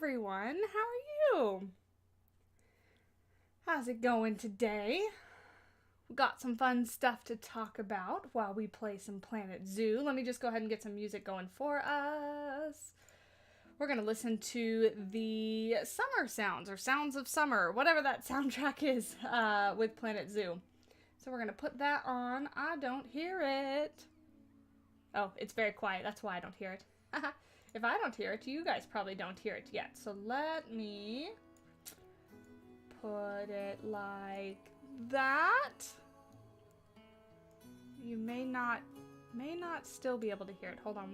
everyone. How are you? How's it going today? We got some fun stuff to talk about while we play some Planet Zoo. Let me just go ahead and get some music going for us. We're going to listen to the summer sounds, or sounds of summer, whatever that soundtrack is with Planet Zoo. So we're going to put that on. I don't hear it. Oh, it's very quiet. That's why I don't hear it. If I don't hear it, you guys probably don't hear it yet. So let me put it like that. You may not still be able to hear it. Hold on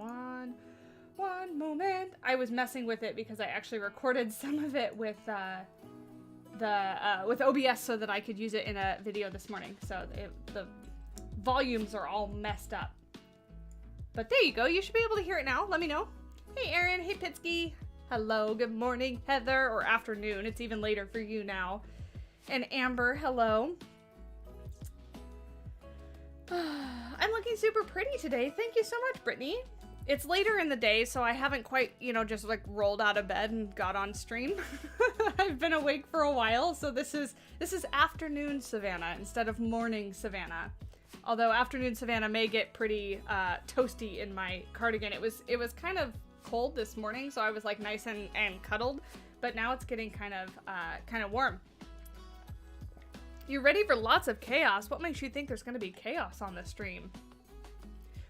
one moment. I was messing with it because I actually recorded some of it with with OBS so that I could use it in a video this morning. So the volumes are all messed up. But there you go. You should be able to hear it now. Let me know. Hey, Aaron. Hey, Pitsky. Hello. Good morning, Heather. Or afternoon. It's even later for you now. And Amber, hello. I'm looking super pretty today. Thank you so much, Brittany. It's later in the day, so I haven't quite, just like rolled out of bed and got on stream. I've been awake for a while, so this is afternoon Savannah instead of morning Savannah. Although afternoon Savannah may get pretty toasty in my cardigan. It was kind of cold this morning, so I was like nice and cuddled, but now it's getting kind of warm. You're ready for lots of chaos. What makes you think there's going to be chaos on the stream?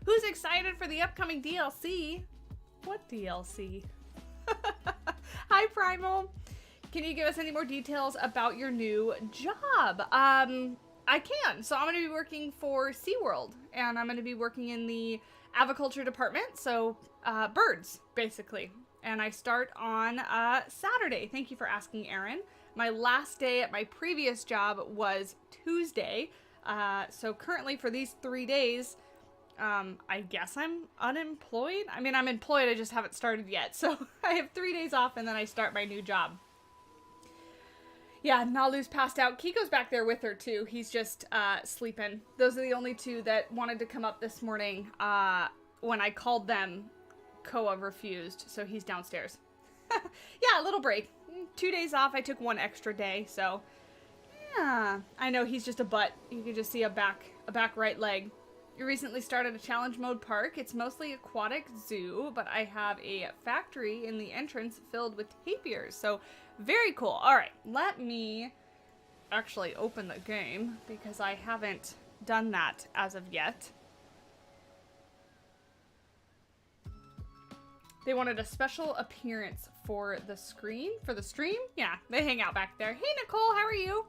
Who's excited for the upcoming DLC? What DLC? Hi, Primal. Can you give us any more details about your new job? I can. So I'm going to be working for SeaWorld, and I'm going to be working in the aviculture department, so birds, basically. And I start on Saturday. Thank you for asking, Aaron. My last day at my previous job was Tuesday. So currently for these 3 days, I guess I'm unemployed. I mean, I'm employed, I just haven't started yet. So I have 3 days off and then I start my new job. Yeah, Nalu's passed out. Kiko's back there with her too. He's just sleeping. Those are the only two that wanted to come up this morning. When I called them, Koa refused, so he's downstairs. Yeah, a little break. 2 days off. I took 1 extra day, so yeah. I know he's just a butt. You can just see a back right leg. You recently started a challenge mode park. It's mostly aquatic zoo, but I have a factory in the entrance filled with tapirs. So very cool. All right, let me actually open the game because I haven't done that as of yet. They wanted a special appearance for the stream. Yeah, they hang out back there. Hey, Nicole, how are you?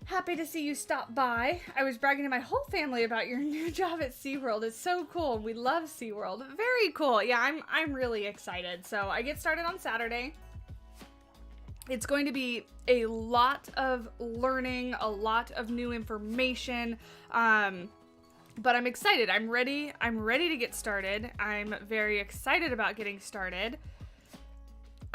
Happy to see you stop by. I was bragging to my whole family about your new job at SeaWorld. It's so cool. We love SeaWorld. Very cool. Yeah, I'm really excited. So I get started on Saturday. It's going to be a lot of learning, a lot of new information. But I'm excited. I'm ready to get started. I'm very excited about getting started.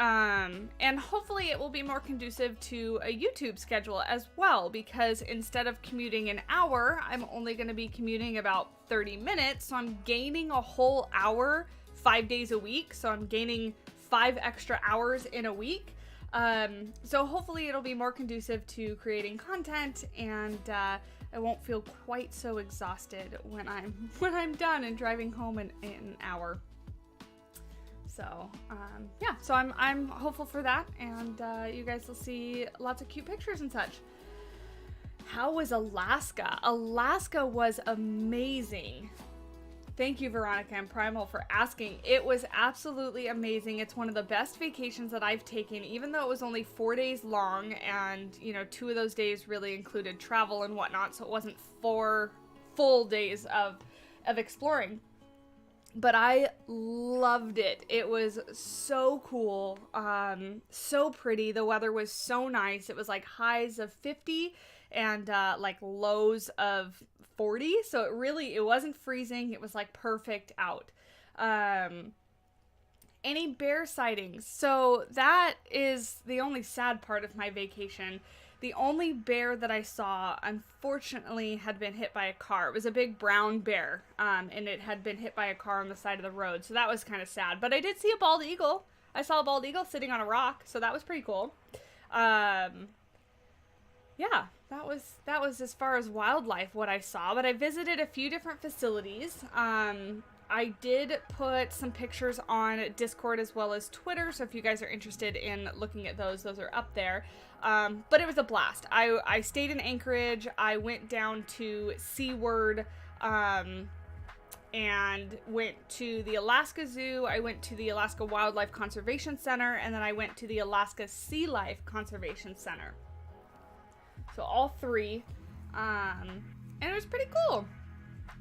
And hopefully it will be more conducive to a YouTube schedule as well, because instead of commuting an hour, I'm only going to be commuting about 30 minutes. So I'm gaining a whole hour 5 days a week. So I'm gaining 5 extra hours in a week. So hopefully it'll be more conducive to creating content, and I won't feel quite so exhausted when I'm done and driving home in an hour. So yeah, so I'm hopeful for that, and you guys will see lots of cute pictures and such. How was Alaska? Alaska was amazing. Thank you, Veronica and Primal, for asking. It was absolutely amazing. It's one of the best vacations that I've taken, even though it was only 4 days long, and 2 of those days really included travel and whatnot, so it wasn't 4 full days of exploring. But I loved it. It was so cool, so pretty. The weather was so nice. It was like highs of 50 and like lows of 40. So it wasn't freezing. It was like perfect out. Any bear sightings? So that is the only sad part of my vacation. The only bear that I saw, unfortunately, had been hit by a car. It was a big brown bear, and it had been hit by a car on the side of the road, so that was kind of sad. But I did see a bald eagle. I saw a bald eagle sitting on a rock, so that was pretty cool. Yeah, that was as far as wildlife what I saw, but I visited a few different facilities. I did put some pictures on Discord as well as Twitter, so if you guys are interested in looking at those are up there. But it was a blast. I stayed in Anchorage. I went down to SeaWorld, and went to the Alaska Zoo. I went to the Alaska Wildlife Conservation Center, and then I went to the Alaska Sea Life Conservation Center. So all three, and it was pretty cool.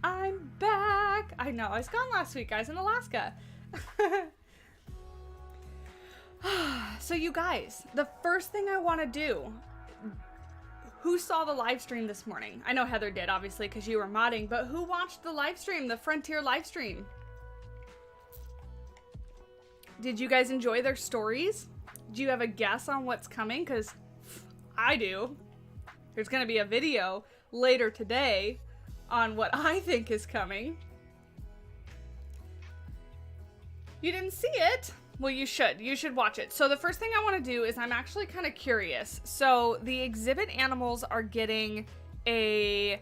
I'm back. I know, I was gone last week, guys, in Alaska. So you guys, the first thing I want to do, who saw the live stream this morning? I know Heather did, obviously, because you were modding, but who watched the live stream, the Frontier live stream? Did you guys enjoy their stories? Do you have a guess on what's coming? Because I do. There's going to be a video later today on what I think is coming. You didn't see it? Well, you should. You should watch it. So the first thing I want to do is I'm actually kind of curious. So the exhibit animals are getting a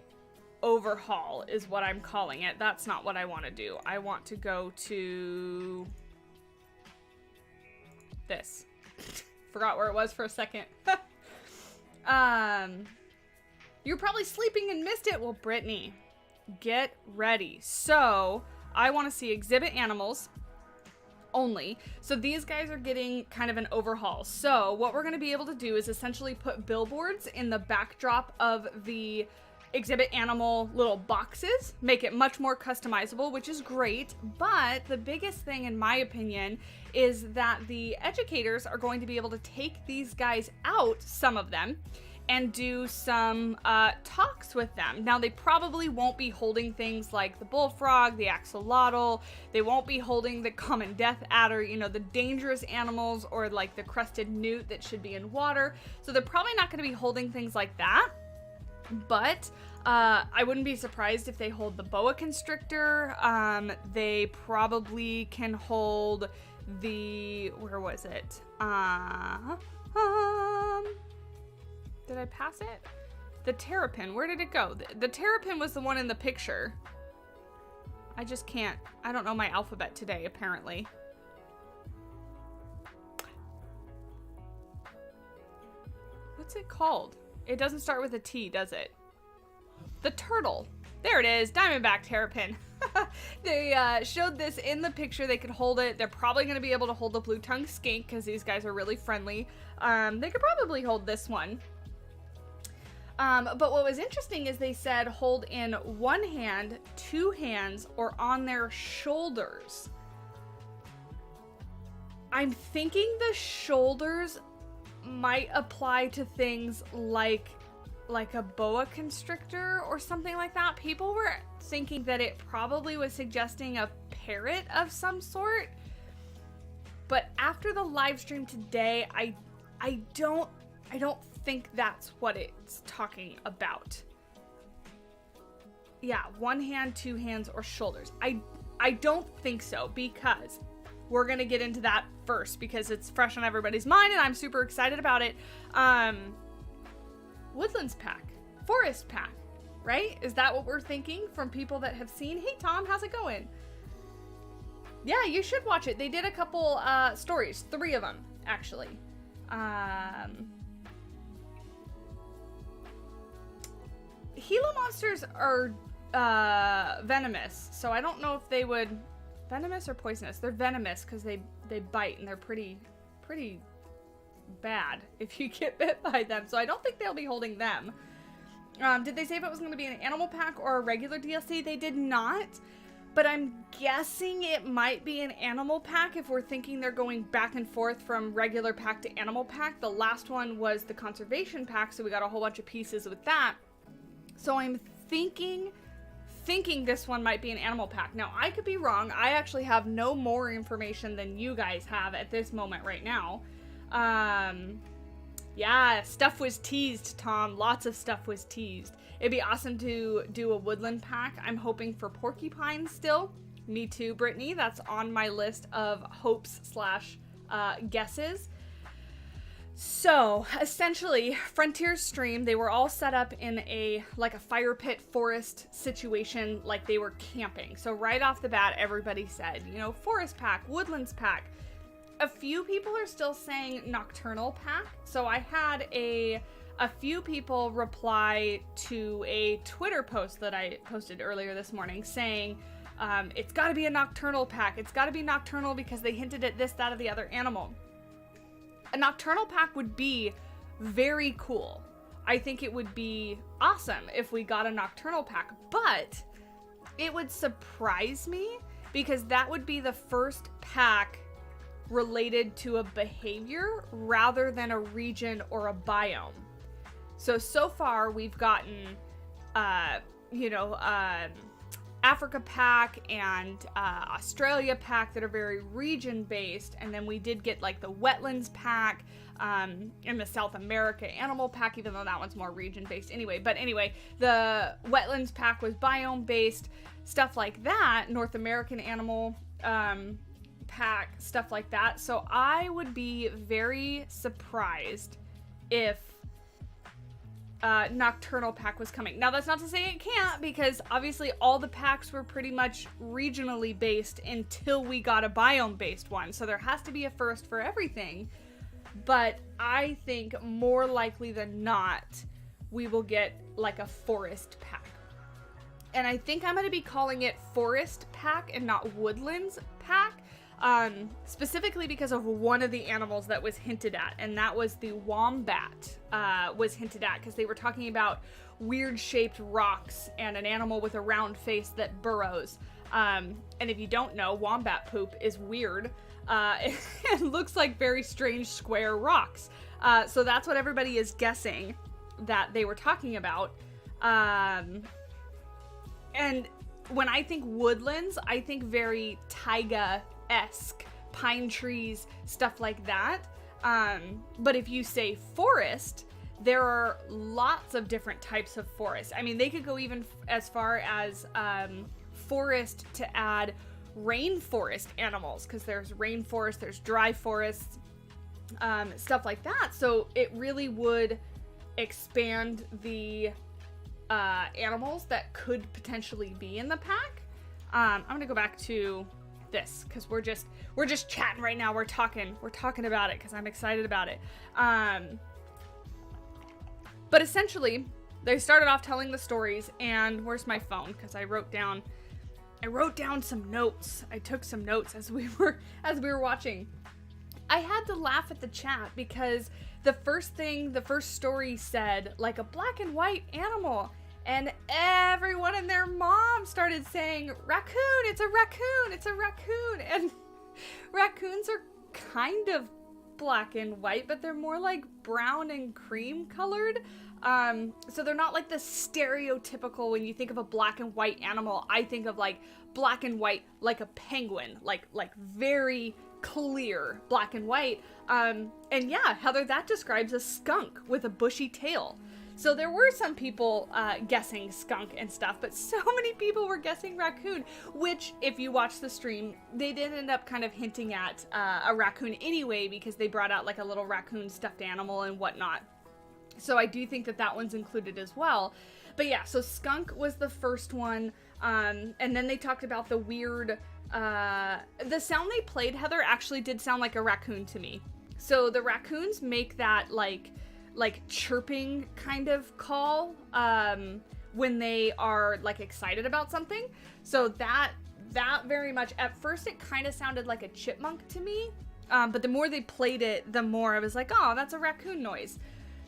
overhaul is what I'm calling it. That's not what I want to do. I want to go to this. Forgot where it was for a second. You're probably sleeping and missed it. Well, Brittany, get ready. So I want to see exhibit animals only. So these guys are getting kind of an overhaul. So what we're going to be able to do is essentially put billboards in the backdrop of the exhibit animal little boxes, make it much more customizable, which is great. But the biggest thing, in my opinion, is that the educators are going to be able to take these guys out, some of them, and do some talks with them. Now, they probably won't be holding things like the bullfrog, the axolotl. They won't be holding the common death adder, you know, the dangerous animals, or like the crested newt that should be in water. So they're probably not going to be holding things like that. But I wouldn't be surprised if they hold the boa constrictor. They probably can hold the, where was it? Did I pass it? The terrapin, where did it go? The terrapin was the one in the picture. I just can't, I don't know my alphabet today, apparently. What's it called? It doesn't start with a T, does it? The turtle. There it is, diamondback terrapin. They showed this in the picture. They could hold it. They're probably going to be able to hold the blue-tongued skink because these guys are really friendly. They could probably hold this one. But what was interesting is they said hold in one hand, two hands, or on their shoulders. I'm thinking the shoulders might apply to things like a boa constrictor or something like that. People were thinking that it probably was suggesting a parrot of some sort. But after the live stream today, I don't think that's what it's talking about. Yeah, one hand, two hands, or shoulders. I don't think so, because we're gonna get into that first because it's fresh on everybody's mind and I'm super excited about it. Woodlands pack, forest pack, right? Is that what we're thinking from people that have seen? Hey Tom, how's it going? Yeah, you should watch it. They did a couple stories, 3 of them actually. Gila monsters are venomous, so I don't know if they would, venomous or poisonous? They're venomous because they bite and they're pretty bad if you get bit by them, so I don't think they'll be holding them. Did they say if it was going to be an animal pack or a regular DLC? They did not, but I'm guessing it might be an animal pack if we're thinking they're going back and forth from regular pack to animal pack. The last one was the conservation pack, so we got a whole bunch of pieces with that. So I'm thinking this one might be an animal pack. Now, I could be wrong. I actually have no more information than you guys have at this moment right now. Yeah, stuff was teased, Tom. Lots of stuff was teased. It'd be awesome to do a woodland pack. I'm hoping for porcupine still. Me too, Brittany. That's on my list of hopes / guesses. So essentially, Frontier Stream, they were all set up in a fire pit forest situation, like they were camping. So right off the bat, everybody said, forest pack, woodlands pack. A few people are still saying nocturnal pack. So I had a few people reply to a Twitter post that I posted earlier this morning saying, it's got to be a nocturnal pack. It's got to be nocturnal because they hinted at this, that, or the other animal. A nocturnal pack would be very cool. I think it would be awesome if we got a nocturnal pack, but it would surprise me because that would be the first pack related to a behavior rather than a region or a biome. So far we've gotten, Africa pack and Australia pack that are very region based, and then we did get like the wetlands pack and the South America animal pack, even though that one's more region based anyway. But anyway, the wetlands pack was biome based, stuff like that. North American animal pack, stuff like that. So I would be very surprised if nocturnal pack was coming. Now that's not to say it can't, because obviously all the packs were pretty much regionally based until we got a biome based one, so there has to be a first for everything. But I think more likely than not we will get like a forest pack, and I think I'm going to be calling it forest pack and not woodlands pack, specifically because of one of the animals that was hinted at, and that was the wombat was hinted at, because they were talking about weird shaped rocks and an animal with a round face that burrows. And if you don't know, wombat poop is weird. It looks like very strange square rocks. So that's what everybody is guessing that they were talking about. And when I think woodlands, I think very taiga-esque, pine trees, stuff like that. But if you say forest, there are lots of different types of forest. I mean, they could go even as far as forest to add rainforest animals, because there's rainforest, there's dry forests, stuff like that. So it really would expand the animals that could potentially be in the pack. I'm gonna go back to this because we're just chatting right now. We're talking about it because I'm excited about it. But essentially, they started off telling the stories, and where's my phone? Because I wrote down some notes. I took some notes as we were watching. I had to laugh at the chat because the first story said like a black and white animal, and everyone and their mom started saying raccoon, it's a raccoon, it's a raccoon. And raccoons are kind of black and white, but they're more like brown and cream colored. So they're not like the stereotypical, when you think of a black and white animal, I think of like black and white, like a penguin, like very clear black and white. And yeah, Heather, that describes a skunk with a bushy tail. So there were some people guessing skunk and stuff, but so many people were guessing raccoon, which, if you watch the stream, they did end up kind of hinting at a raccoon anyway, because they brought out like a little raccoon stuffed animal and whatnot. So I do think that one's included as well. But yeah, so skunk was the first one. And then they talked about the weird, the sound they played, Heather, actually did sound like a raccoon to me. So the raccoons make that like chirping kind of call when they are like excited about something. So that very much, at first it kind of sounded like a chipmunk to me, but the more they played it, the more I was like, oh, that's a raccoon noise.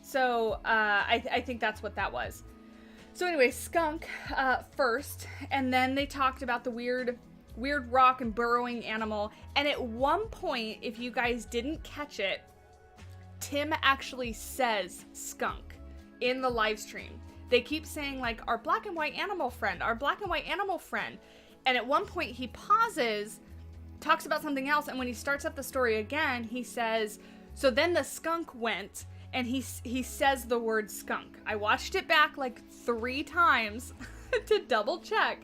So I think that's what that was. So anyway, skunk first, and then they talked about the weird rock and burrowing animal. And at one point, if you guys didn't catch it, Tim actually says skunk in the live stream. They keep saying like, our black and white animal friend, our black and white animal friend. And at one point he pauses, talks about something else, and when he starts up the story again, he says, so then the skunk went, and he says the word skunk. I watched it back like 3 times to double check.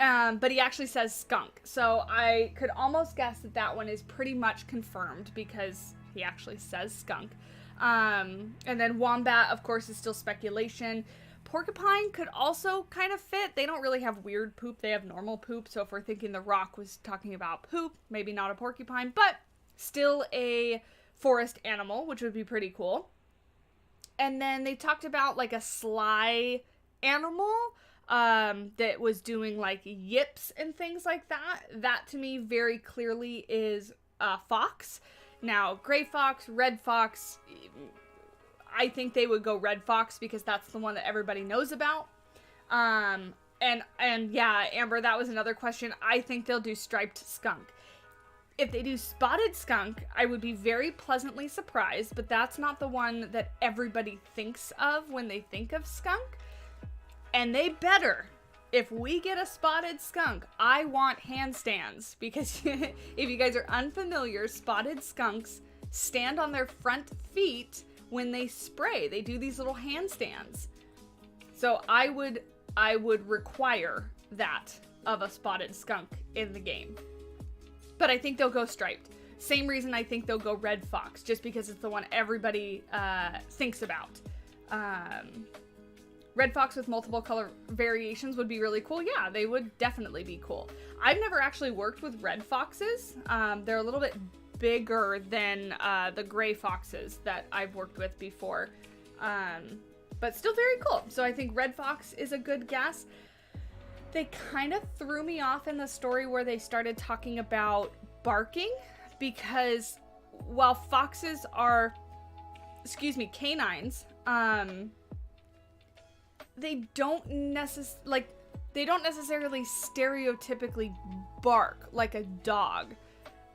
But he actually says skunk. So I could almost guess that that one is pretty much confirmed because he actually says skunk. And then wombat, of course, is still speculation. Porcupine could also kind of fit. They don't really have weird poop. They have normal poop. So if we're thinking The Rock was talking about poop, maybe not a porcupine, but still a forest animal, which would be pretty cool. And then they talked about like a sly animal that was doing like yips and things like that. That to me very clearly is a fox. Now, gray fox, red fox, I think they would go red fox because that's the one that everybody knows about. And yeah, Amber, that was another question. I think they'll do striped skunk. If they do spotted skunk, I would be very pleasantly surprised, but that's not the one that everybody thinks of when they think of skunk. And they better. If we get a spotted skunk, I want handstands, because if you guys are unfamiliar, spotted skunks stand on their front feet when they spray. They do these little handstands. So I would require that of a spotted skunk in the game. But I think they'll go striped. Same reason I think they'll go red fox, just because it's the one everybody thinks about. Red fox with multiple color variations would be really cool. Yeah, they would definitely be cool. I've never actually worked with red foxes. They're a little bit bigger than the gray foxes that I've worked with before. But still very cool. So I think red fox is a good guess. They kind of threw me off in the story where they started talking about barking, because while foxes are, canines, they don't necessarily stereotypically bark like a dog.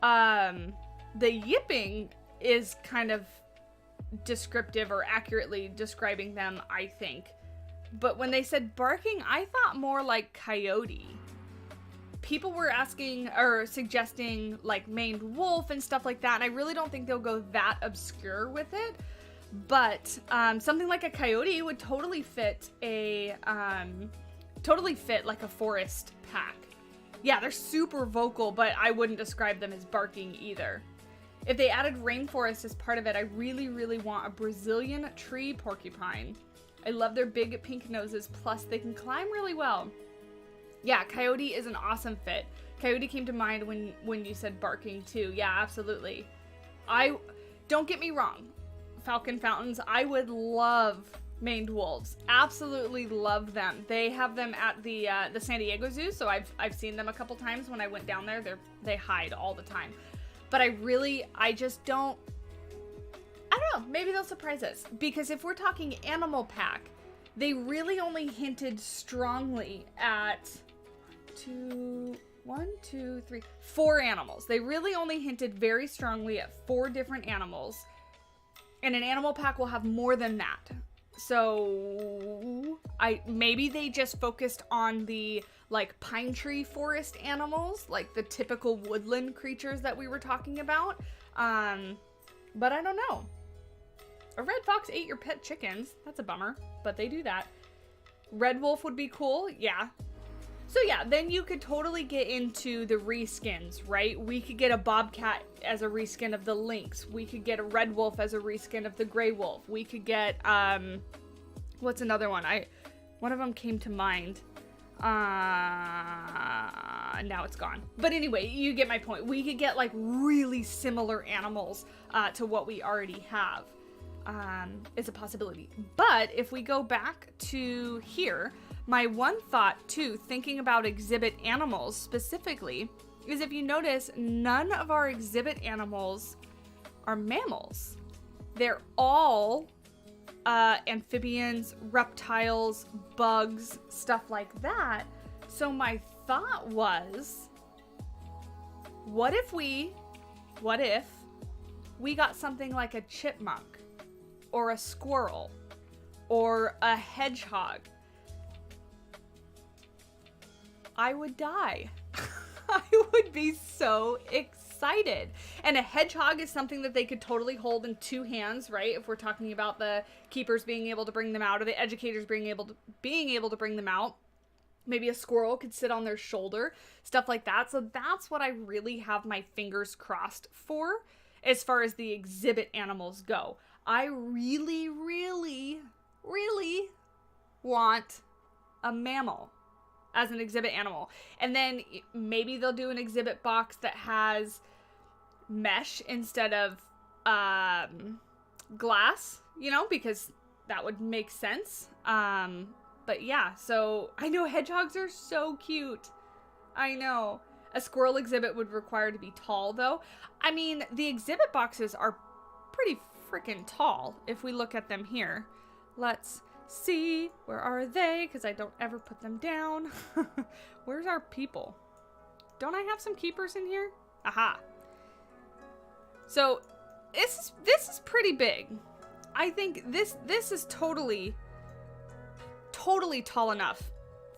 The yipping is kind of descriptive or accurately describing them, I think. But when they said barking, I thought more like coyote. People were asking or suggesting like maned wolf and stuff like that, and I really don't think they'll go that obscure with it. But something like a coyote would totally fit like a forest pack. Yeah, they're super vocal, but I wouldn't describe them as barking either. If they added rainforest as part of it, I really, really want a Brazilian tree porcupine. I love their big pink noses, plus they can climb really well. Yeah, coyote is an awesome fit. Coyote came to mind when you said barking too. Yeah, absolutely. Don't get me wrong. Falcon fountains, I would love maned wolves. Absolutely love them. They have them at the San Diego Zoo, so I've seen them a couple times when I went down there. They hide all the time. But I don't know, maybe they'll surprise us. Because if we're talking animal pack, they really only hinted strongly at 4 animals. They really only hinted very strongly at 4 different animals. And an animal pack will have more than that. So maybe they just focused on the like pine tree forest animals, like the typical woodland creatures that we were talking about. But I don't know. A red fox ate your pet chickens. That's a bummer, but they do that. Red wolf would be cool. Yeah. So yeah, then you could totally get into the reskins, right? We could get a bobcat as a reskin of the lynx. We could get a red wolf as a reskin of the gray wolf. We could get, what's another one? One of them came to mind. Now it's gone. But anyway, you get my point. We could get like really similar animals to what we already have. Is a possibility. But if we go back to here, my one thought too, thinking about exhibit animals specifically, is if you notice, none of our exhibit animals are mammals. They're all amphibians, reptiles, bugs, stuff like that. So my thought was, what if we got something like a chipmunk or a squirrel or a hedgehog? I would die. I would be so excited. And a hedgehog is something that they could totally hold in 2 hands, right? If we're talking about the keepers being able to bring them out or the educators being able to bring them out. Maybe a squirrel could sit on their shoulder, stuff like that. So that's what I really have my fingers crossed for as far as the exhibit animals go. I really, really, really want a mammal as an exhibit animal. And then maybe they'll do an exhibit box that has mesh instead of glass, you know, because that would make sense. But yeah, so I know hedgehogs are so cute. I know. A squirrel exhibit would require to be tall, though. I mean, the exhibit boxes are pretty freaking tall if we look at them here. Let's see. Where are they? Because I don't ever put them down. Where's our people? Don't I have some keepers in here? Aha. So this is pretty big. I think this is totally tall enough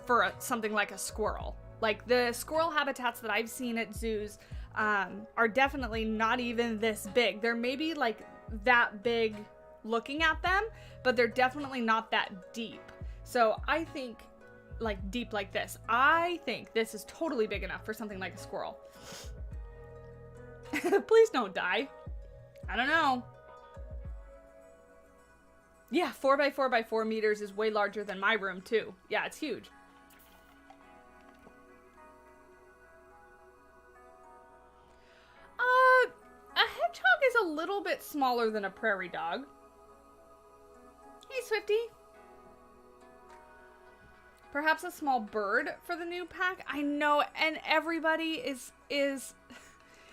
for something like a squirrel. Like the squirrel habitats that I've seen at zoos are definitely not even this big. They're maybe like that big looking at them, but they're definitely not that deep. So I think like deep like this. I think this is totally big enough for something like a squirrel. Please don't die. I don't know. Yeah, 4x4x4 meters is way larger than my room, too. Yeah, it's huge. A hedgehog is a little bit smaller than a prairie dog. Hey, Swifty. Perhaps a small bird for the new pack? I know, and everybody is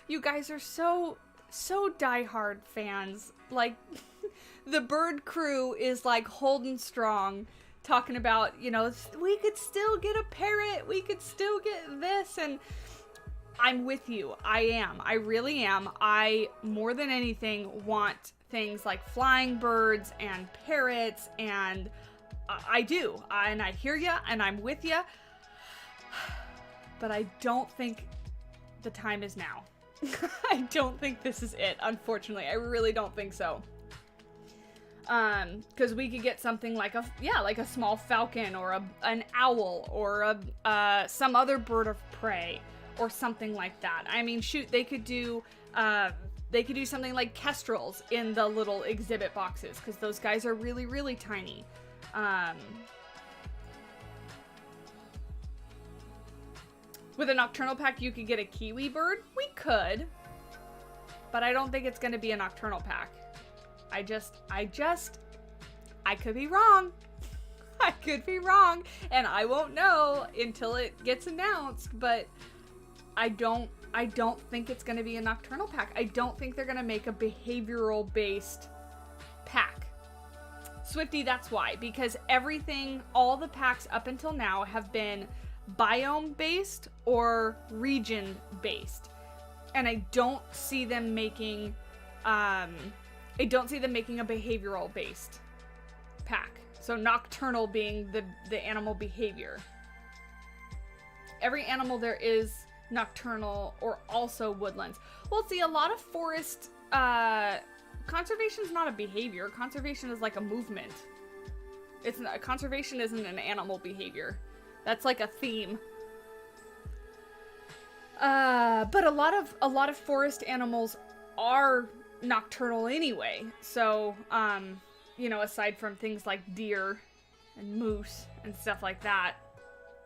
you guys are so diehard fans. Like, the bird crew is like holding strong, talking about, you know, we could still get a parrot, we could still get this, and I'm with you. I really am. I, more than anything, want things like flying birds and parrots, and I do. And I hear ya, and I'm with ya. But I don't think the time is now. I don't think this is it, unfortunately. I really don't think so. Because we could get something like a small falcon or an owl or some other bird of prey or something like that. I mean, shoot, they could do something like kestrels in the little exhibit boxes, because those guys are really, really tiny. With a nocturnal pack, you could get a kiwi bird. We could, but I don't think it's going to be a nocturnal pack. I could be wrong. I could be wrong, and I won't know until it gets announced, but I don't think it's going to be a nocturnal pack. I don't think they're going to make a behavioral based pack. Swifty, that's why, because all the packs up until now have been biome based or region based, and I don't see them making a behavioral based pack. So nocturnal being the animal behavior. Every animal there is nocturnal or also woodlands. Well, see, a lot of forest conservation is not a behavior. Conservation is like a movement. Conservation isn't an animal behavior. That's like a theme. But a lot of forest animals are nocturnal anyway. So, you know, aside from things like deer and moose and stuff like that,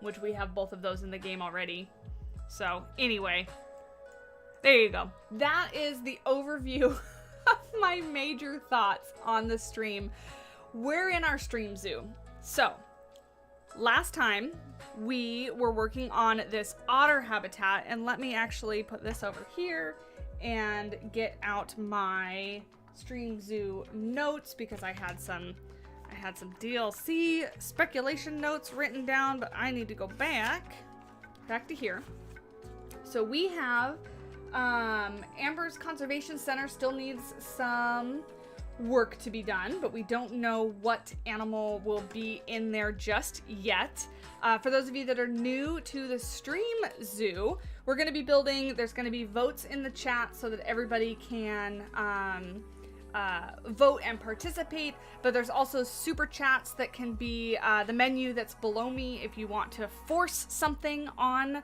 which we have both of those in the game already. So, anyway, there you go. That is the overview of my major thoughts on the stream. We're in our stream zoo. So, last time we were working on this otter habitat, and let me actually put this over here and get out my stream zoo notes, because I had some DLC speculation notes written down, but I need to go back to here. So we have Amber's Conservation Center still needs some work to be done, but we don't know what animal will be in there just yet. For those of you that are new to the stream zoo, we're going to be building, there's going to be votes in the chat so that everybody can vote and participate, but there's also super chats that can be the menu that's below me if you want to force something on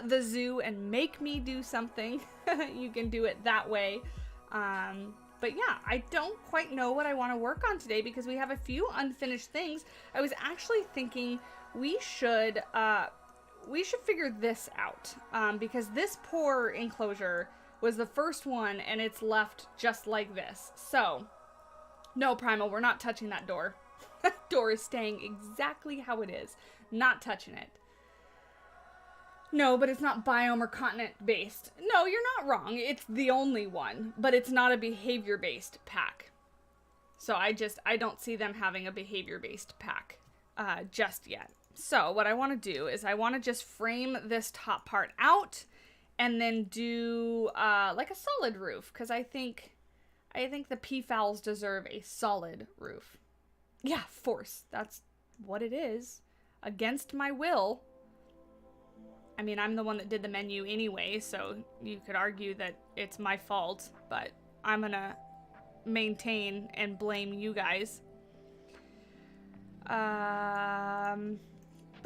the zoo and make me do something. You can do it that way. But yeah, I don't quite know what I want to work on today because we have a few unfinished things. I was actually thinking we should figure this out because this poor enclosure was the first one and it's left just like this. So, no, Primal, we're not touching that door. That door is staying exactly how it is. Not touching it. No, but it's not biome or continent based. No, you're not wrong. It's the only one, but it's not a behavior based pack. So I don't see them having a behavior based pack just yet. So what I want to do is I want to just frame this top part out and then do like a solid roof, because I think the peafowls deserve a solid roof. Yeah, force. That's what it is. Against my will. I mean, I'm the one that did the menu anyway, so you could argue that it's my fault, but I'm gonna maintain and blame you guys. But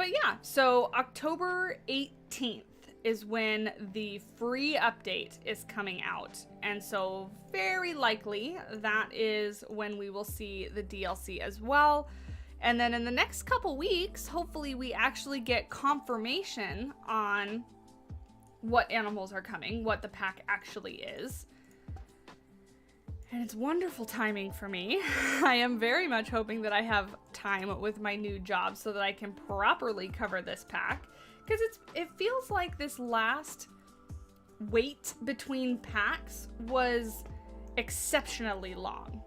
yeah, so October 18th is when the free update is coming out. And so very likely that is when we will see the DLC as well. And then in the next couple weeks, hopefully we actually get confirmation on what animals are coming, what the pack actually is. And it's wonderful timing for me. I am very much hoping that I have time with my new job so that I can properly cover this pack. Because it feels like this last wait between packs was exceptionally long.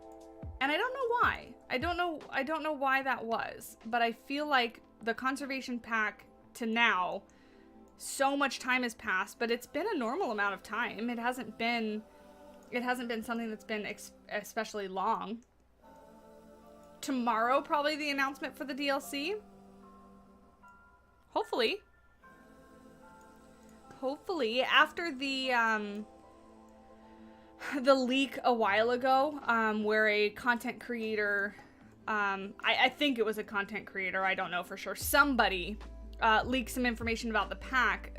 And I don't know why. I don't know why that was, but I feel like the conservation pack to now, so much time has passed, but it's been a normal amount of time. It hasn't been something that's been especially long. Tomorrow, probably the announcement for the DLC. Hopefully after the leak a while ago, where a content creator, I think it was a content creator, I don't know for sure, somebody leaked some information about the pack.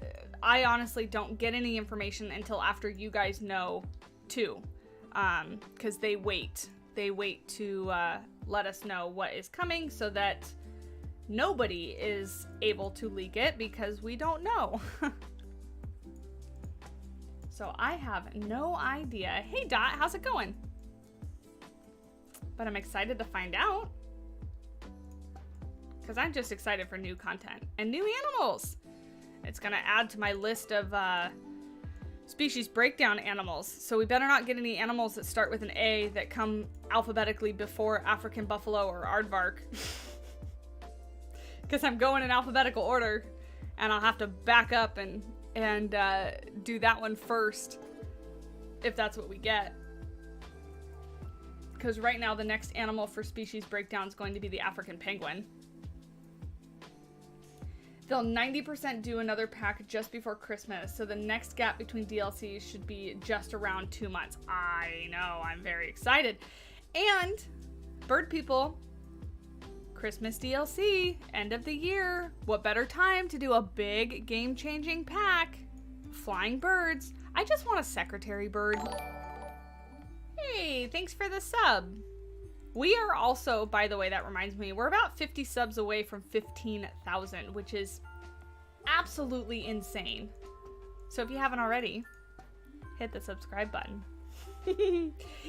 I honestly don't get any information until after you guys know too, because they wait to let us know what is coming so that nobody is able to leak it because we don't know. So I have no idea. Hey Dot, how's it going? But I'm excited to find out. Because I'm just excited for new content and new animals. It's going to add to my list of species breakdown animals. So we better not get any animals that start with an A that come alphabetically before African buffalo or aardvark. Because I'm going in alphabetical order and I'll have to back up and do that one first if that's what we get. Because right now the next animal for species breakdown is going to be the African penguin. They'll 90% do another pack just before Christmas, so the next gap between DLCs should be just around 2 months. I know, I'm very excited. And bird people, Christmas DLC, end of the year. What better time to do a big game-changing pack? Flying birds. I just want a secretary bird. Hey, thanks for the sub. We are also, by the way, that reminds me, we're about 50 subs away from 15,000, which is absolutely insane. So if you haven't already, hit the subscribe button.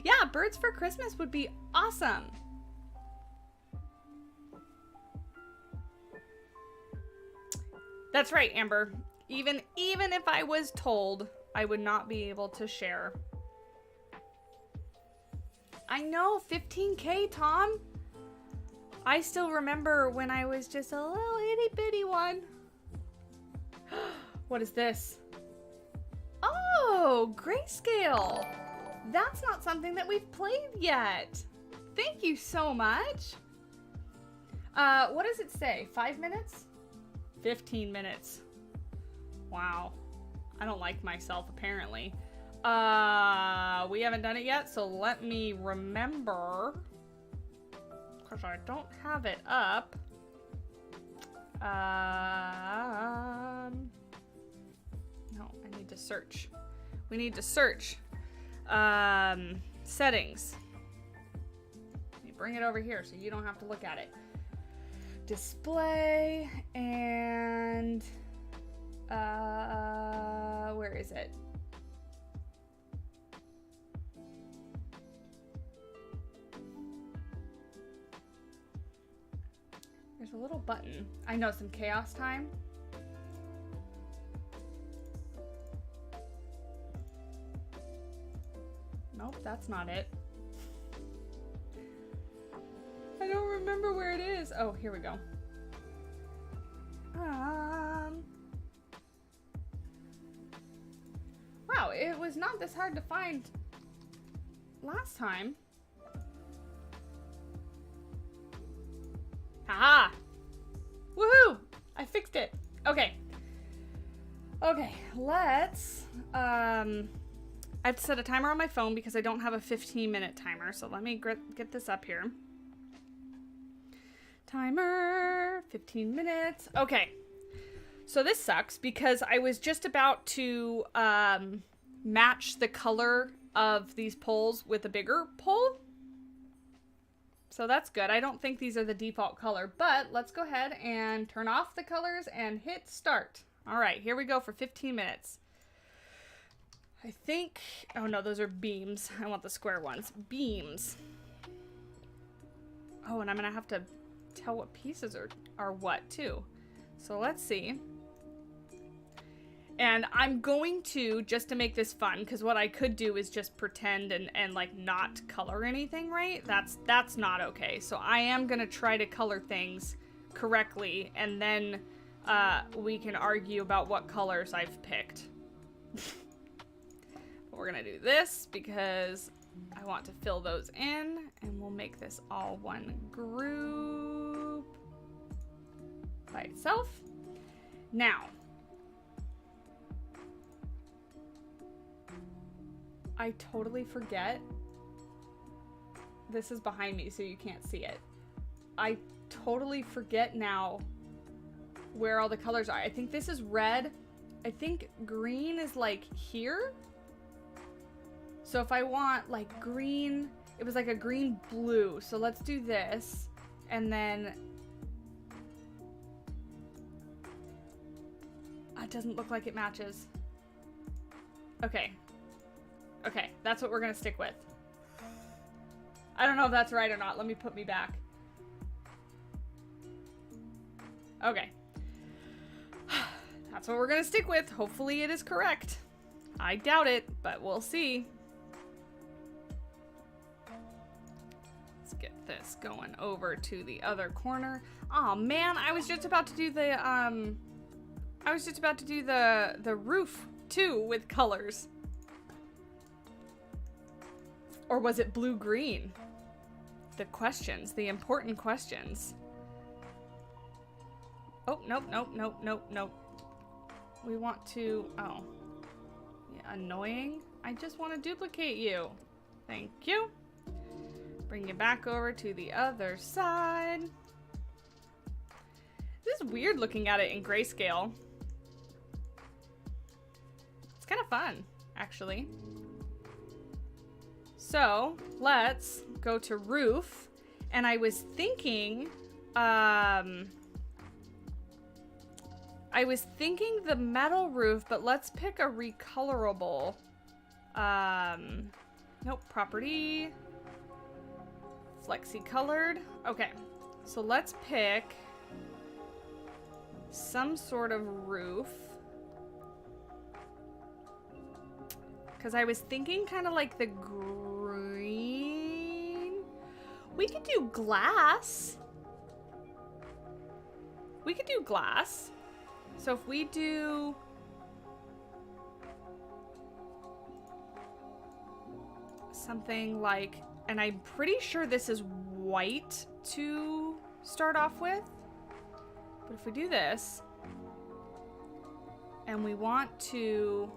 Yeah, birds for Christmas would be awesome. That's right, Amber. Even if I was told, I would not be able to share. I know, 15K, Tom. I still remember when I was just a little itty bitty one. What is this? Oh, Grayscale. That's not something that we've played yet. Thank you so much. What does it say? 5 minutes? 15 minutes. Wow. I don't like myself, apparently. We haven't done it yet, so let me remember. Because I don't have it up. No, I need to search. We need to search. Settings. Let me bring it over here so you don't have to look at it. Display and where is it? There's a little button. I know, some chaos time. Nope, that's not it. I don't remember where it is. Oh, here we go. Wow, it was not this hard to find last time. Haha! Woohoo! I fixed it. Okay. Okay, let's I have to set a timer on my phone because I don't have a 15-minute timer. So let me get this up here. Timer, 15 minutes. Okay. So this sucks because I was just about to match the color of these poles with a bigger pole. So that's good. I don't think these are the default color, but let's go ahead and turn off the colors and hit start. All right, here we go for 15 minutes. I think, oh no, those are beams. I want the square ones. Beams. Oh, and I'm gonna have to tell what pieces are what too. So let's see. And I'm going to, just to make this fun, because what I could do is just pretend and like not color anything, right? That's not okay. So I am gonna try to color things correctly, and then we can argue about what colors I've picked. We're gonna do this because I want to fill those in, and we'll make this all one group by itself. Now, I totally forget. This is behind me, so you can't see it. I totally forget now where all the colors are. I think this is red. I think green is like here. So if I want like green, it was like a green blue. So let's do this. And then it doesn't look like it matches. Okay. Okay, that's what we're gonna stick with. I don't know if that's right or not. Let me put me back. Okay. That's what we're gonna stick with. Hopefully it is correct. I doubt it, but we'll see. Let's get this going over to the other corner. Oh man, I was just about to do the the roof too with colors. Or was it blue-green? The questions, the important questions. Oh, nope, nope, nope, nope, nope. We want to, oh. Yeah, annoying. I just want to duplicate you. Thank you. Bring you back over to the other side. This is weird looking at it in grayscale. It's kind of fun, actually. So let's go to roof, and I was thinking, the metal roof, but let's pick a recolorable, nope, property, flexi colored. Okay, so let's pick some sort of roof. Because I was thinking kind of like the green. We could do glass. We could do glass. So if we do something like, and I'm pretty sure this is white to start off with. But if we do this, and we want to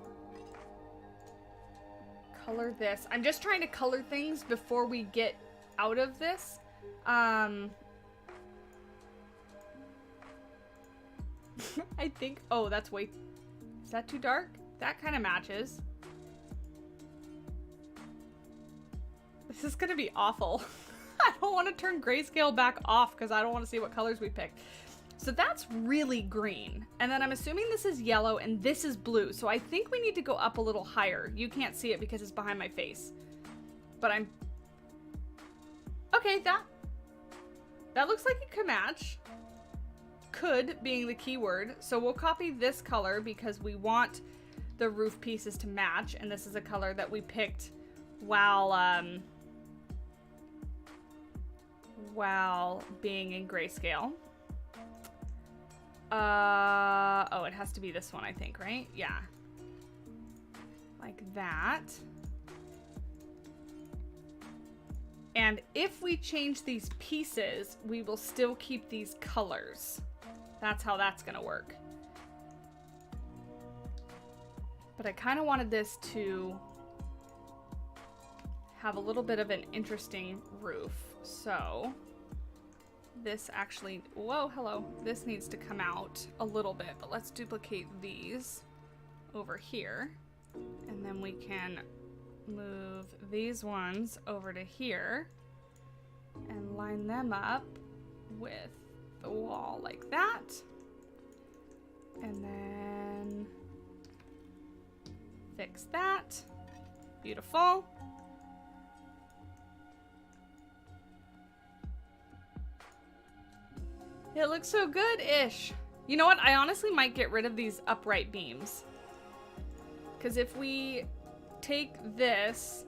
color this. I'm just trying to color things before we get out of this. I think, oh, that's way, is that too dark? That kind of matches. This is gonna be awful. I don't want to turn Grayscale back off because I don't want to see what colors we picked. So that's really green. And then I'm assuming this is yellow and this is blue. So I think we need to go up a little higher. You can't see it because it's behind my face. But I'm... Okay, that looks like it could match. Could being the key word. So we'll copy this color because we want the roof pieces to match. And this is a color that we picked while being in Grayscale. Oh, it has to be this one, I think, right? Yeah. Like that. And if we change these pieces, we will still keep these colors. That's how that's gonna work. But I kind of wanted this to have a little bit of an interesting roof. So this actually, whoa, hello. This needs to come out a little bit, but let's duplicate these over here. And then we can move these ones over to here and line them up with the wall like that. And then fix that. Beautiful. It looks so good-ish. You know what? I honestly might get rid of these upright beams. Because if we take this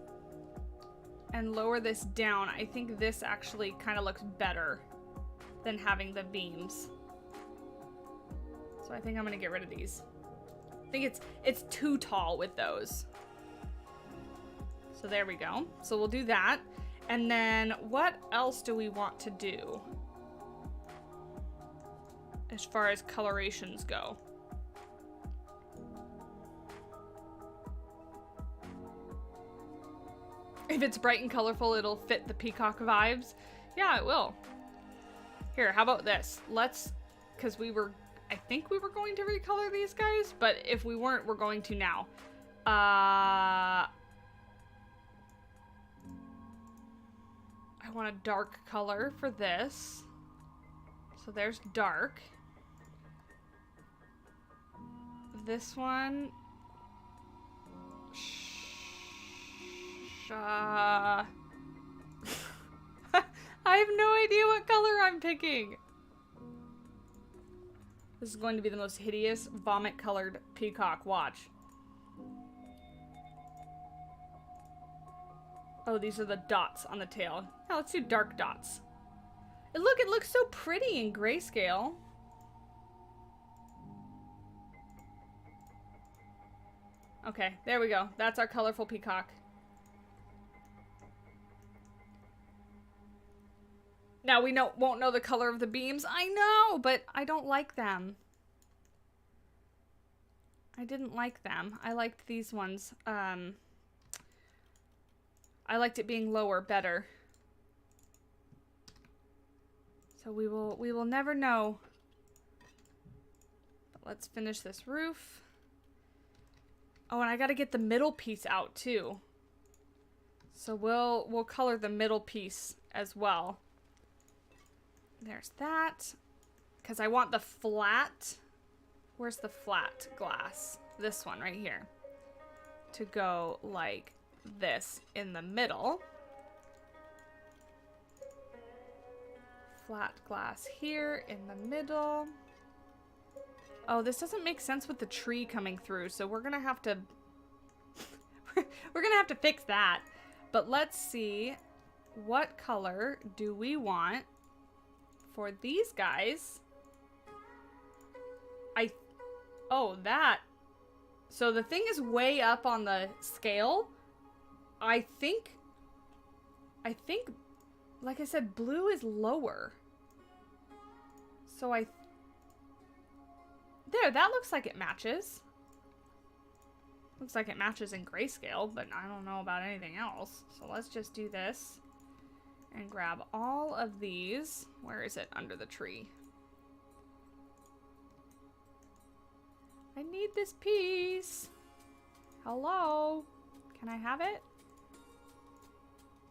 and lower this down, I think this actually kind of looks better than having the beams. So I think I'm going to get rid of these. I think it's too tall with those. So there we go. So we'll do that. And then what else do we want to do as far as colorations go? If it's bright and colorful, it'll fit the peacock vibes. Yeah, it will. Here, how about this? Let's, because I think we were going to recolor these guys, but if we weren't, we're going to now. I want a dark color for this. So there's dark. This one. I have no idea what color I'm picking. This is going to be the most hideous vomit colored peacock. Watch. Oh, these are the dots on the tail. Now let's do dark dots. And look, it looks so pretty in Grayscale. Okay, there we go. That's our colorful peacock. Now we won't know the color of the beams. I know, but I don't like them. I didn't like them. I liked these ones. I liked it being lower better. So we will never know. But let's finish this roof. Oh, and I gotta get the middle piece out too. So we'll color the middle piece as well. There's that. Because I want the flat. Where's the flat glass? This one right here. To go like this in the middle. Flat glass here in the middle. Oh, this doesn't make sense with the tree coming through, so we're gonna have to we're gonna have to fix that. But let's see, what color do we want for these guys? Oh, that. So the thing is way up on the scale. I think, like I said, blue is lower. So there, that looks like it matches. Looks like it matches in Grayscale, but I don't know about anything else. So let's just do this and grab all of these. Where is it? Under the tree. I need this piece. Hello? Can I have it?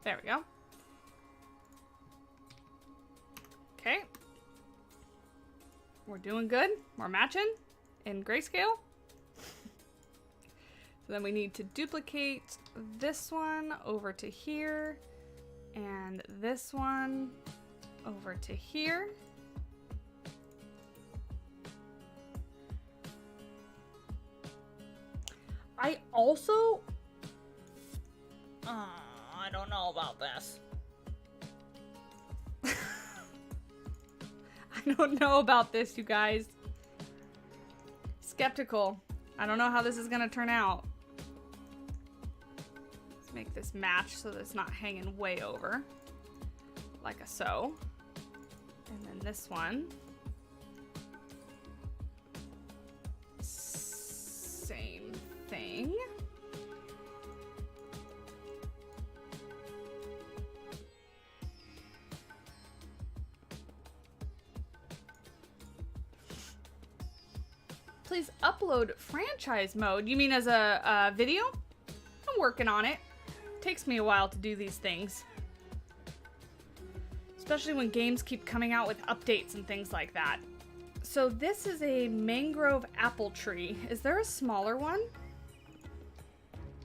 There we go. Okay. We're doing good. We're matching in Grayscale. So then we need to duplicate this one over to here and this one over to here. I also, I don't know about this. I don't know about this, you guys. Skeptical. I don't know how this is gonna turn out. Let's make this match so that it's not hanging way over. Like a so. And then this one. Same thing. Please upload franchise mode. You mean as a video? I'm working on it. Takes me a while to do these things. Especially when games keep coming out with updates and things like that. So this is a mangrove apple tree. Is there a smaller one?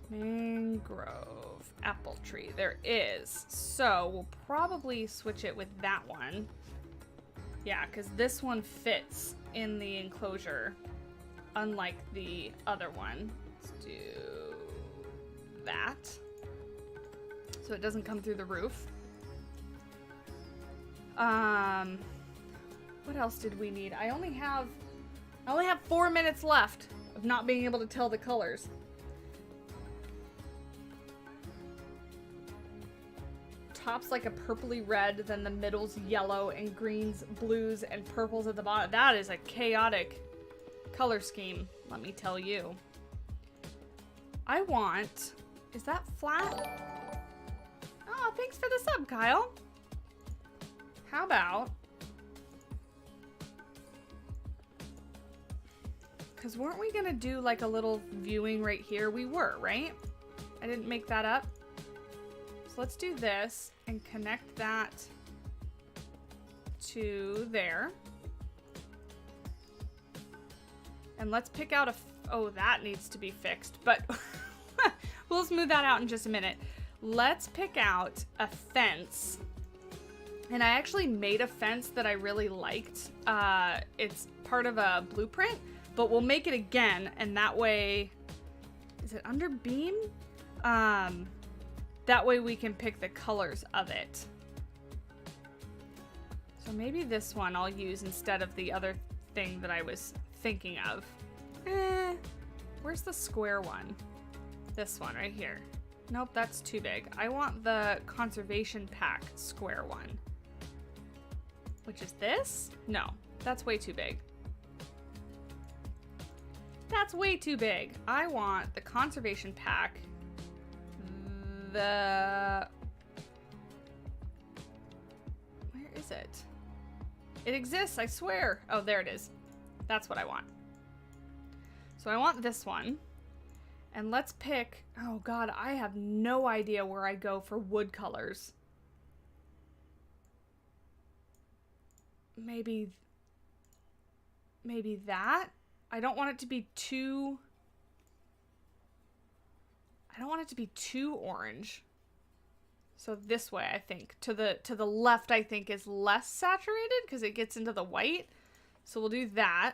Mangrove apple tree. There is. So we'll probably switch it with that one. Yeah, because this one fits in the enclosure. Unlike the other one. Let's do that. So it doesn't come through the roof. What else did we need? I only have 4 minutes left of not being able to tell the colors. Top's like a purpley red, then the middle's yellow, and greens, blues, and purples at the bottom. That is a chaotic color scheme, let me tell you. I want... Is that flat? Oh, thanks for the sub, Kyle. How about... Because weren't we gonna do like a little viewing right here? We were, right? I didn't make that up. So let's do this and connect that to there. And let's pick out a... Oh, that needs to be fixed, but we'll smooth that out in just a minute. Let's pick out a fence. And I actually made a fence that I really liked. It's part of a blueprint, but we'll make it again, and that way... Is it under beam? That way we can pick the colors of it. So maybe this one I'll use instead of the other thing that I was thinking of. Where's the square one? This one right here. Nope, that's too big. I want the conservation pack square one. Which is this? No, that's way too big. That's way too big. I want the conservation pack. Where is it? It exists, I swear. Oh, there it is. That's what I want. So I want this one. And let's pick... Oh god, I have no idea where I go for wood colors. Maybe that? I don't want it to be too... I don't want it to be too orange. So this way, I think. To the left, I think, is less saturated because it gets into the white. So we'll do that.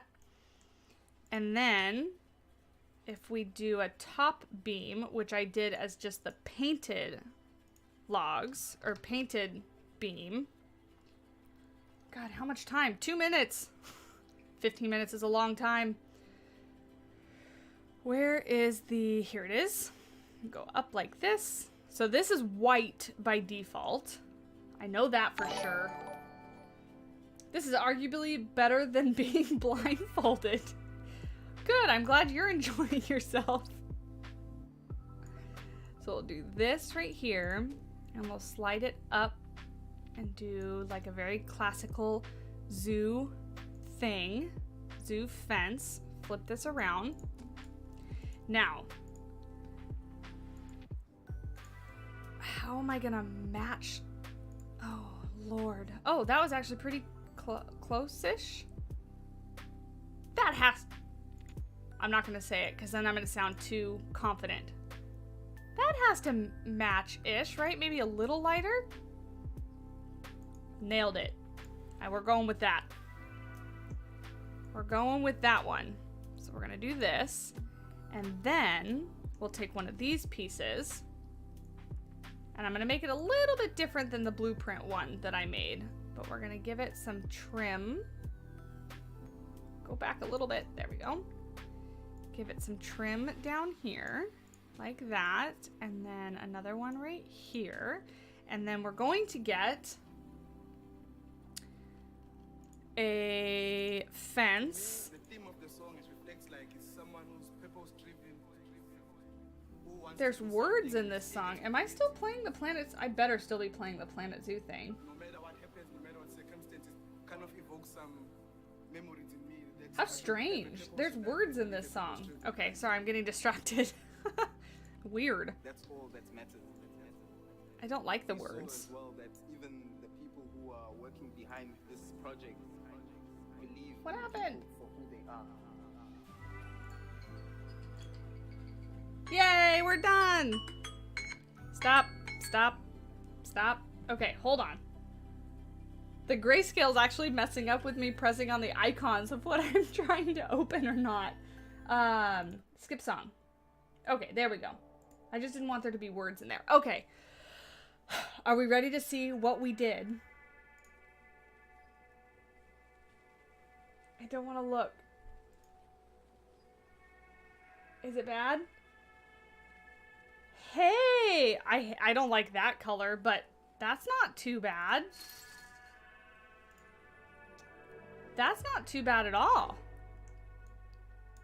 And then, if we do a top beam, which I did as just the painted logs, or painted beam. God, how much time? 2 minutes! 15 minutes is a long time. Where is the... Here it is. Go up like this. So this is white by default. I know that for sure. This is arguably better than being blindfolded. Good, I'm glad you're enjoying yourself. So we'll do this right here, and we'll slide it up and do like a very classical zoo thing, zoo fence. Flip this around. Now, how am I gonna match? Oh, Lord. Oh, that was actually pretty close-ish. That has... I'm not gonna say it because then I'm gonna sound too confident. That has to match-ish, right? Maybe a little lighter? Nailed it. Alright, we're going with that. We're going with that one. So we're gonna do this. And then we'll take one of these pieces. And I'm gonna make it a little bit different than the blueprint one that I made. But we're gonna give it some trim. Go back a little bit. There we go. Give it some trim down here. Like that. And then another one right here. And then we're going to get a fence. The theme of the song reflects like it's someone who's purpose-driven. There's words in this song. Am I still playing the Planet? I better still be playing the Planet Zoo thing. No matter what happens, no matter what circumstances, kind of evokes some memories in me. How strange. There's words in this song. Okay, sorry, I'm getting distracted. Weird. That's all that matters. I don't like the We saw words. as well that even the people who are working behind this project believe What in happened? people for who they are. Yay, we're done. Stop, stop, stop. Okay, hold on. The grayscale is actually messing up with me pressing on the icons of what I'm trying to open or not. Skip song. Okay, there we go. I just didn't want there to be words in there. Okay. Are we ready to see what we did? I don't want to look. Is it bad? Hey! I don't like that color, but that's not too bad. That's not too bad at all.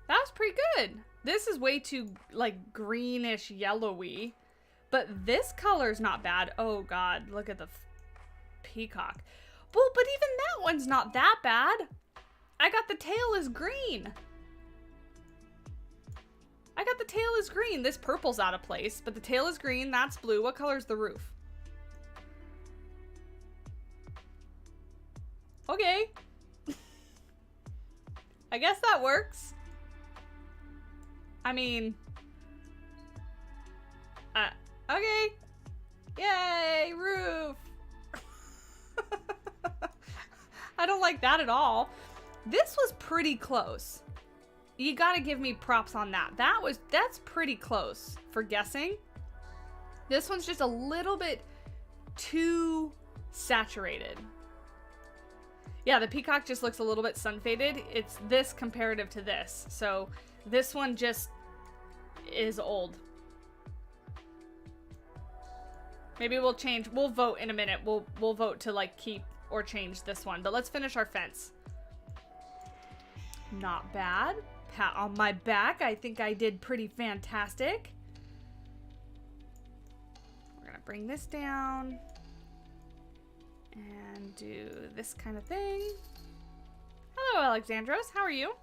That was pretty good. This is way too, like, greenish yellowy. But this color's not bad. Oh, God. Look at the peacock. Well, but even that one's not that bad. I got the tail is green. I got the tail is green. This purple's out of place, but the tail is green. That's blue. What color is the roof? Okay. I guess that works. I mean, okay. Yay, roof. I don't like that at all. This was pretty close. You gotta give me props on that. That's pretty close for guessing. This one's just a little bit too saturated. Yeah, the peacock just looks a little bit sun faded. It's this comparative to this. So this one just is old. Maybe we'll change. We'll vote in a minute. We'll vote to like keep or change this one. But let's finish our fence. Not bad. Pat on my back. I think I did pretty fantastic. We're gonna bring this down and do this kind of thing. Hello, Alexandros. How are you?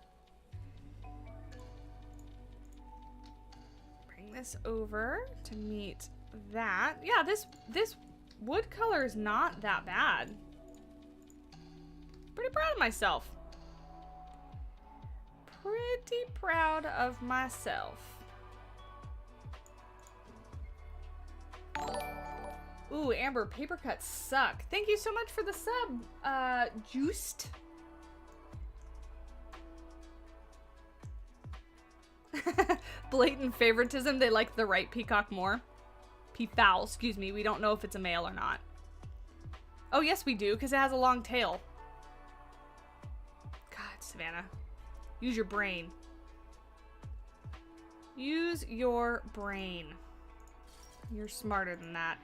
Bring this over to meet that. Yeah, this wood color is not that bad. Pretty proud of myself. Pretty proud of myself. Ooh, Amber, paper cuts suck. Thank you so much for the sub, Juiced. Blatant favoritism. They like the right peacock more. Peafowl, excuse me. We don't know if it's a male or not. Oh, yes, we do, because it has a long tail. God, Savannah. Use your brain. Use your brain. You're smarter than that.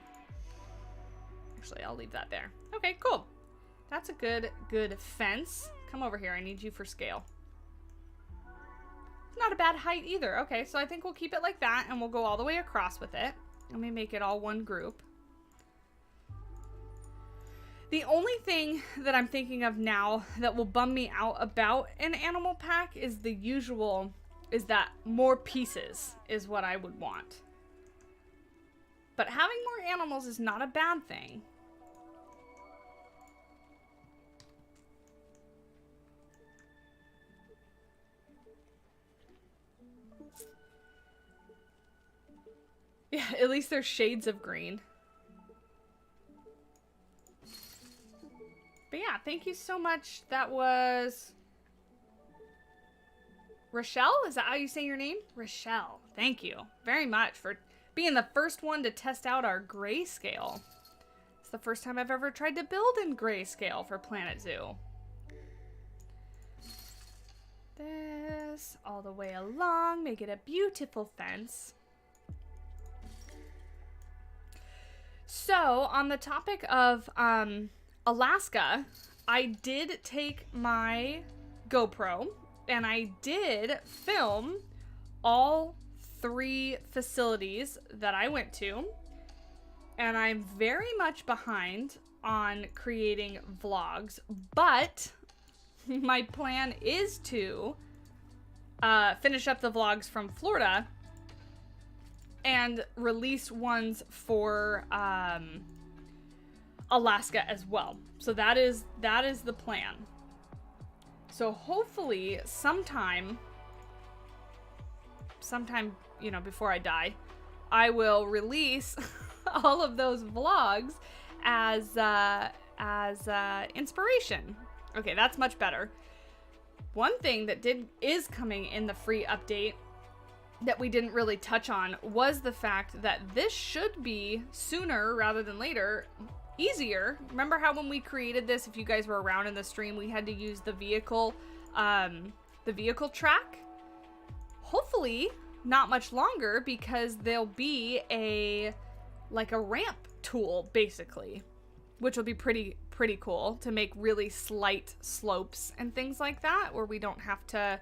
Actually, I'll leave that there. Okay, cool. That's a good fence. Come over here. I need you for scale. Not a bad height either. Okay, so I think we'll keep it like that, and we'll go all the way across with it. Let me make it all one group. The only thing that I'm thinking of now that will bum me out about an animal pack is that more pieces is what I would want. But having more animals is not a bad thing. Yeah, at least there's shades of green. But yeah, thank you so much. That was Rochelle? Is that how you say your name? Rochelle. Thank you very much for being the first one to test out our Grayscale. It's the first time I've ever tried to build in Grayscale for Planet Zoo. This all the way along, make it a beautiful fence. So, on the topic of Alaska, I did take my GoPro and I did film all 3 facilities that I went to, and I'm very much behind on creating vlogs, but my plan is to finish up the vlogs from Florida and release ones for Alaska as well. So that is the plan. So hopefully sometime, you know, before I die, I will release all of those vlogs as inspiration. Okay, that's much better. One thing that is coming in the free update that we didn't really touch on was the fact that this should be sooner rather than later easier. Remember how when we created this, if you guys were around in the stream, we had to use the vehicle track? Hopefully not much longer, because there'll be a ramp tool basically, which will be pretty cool to make really slight slopes and things like that, where we don't have to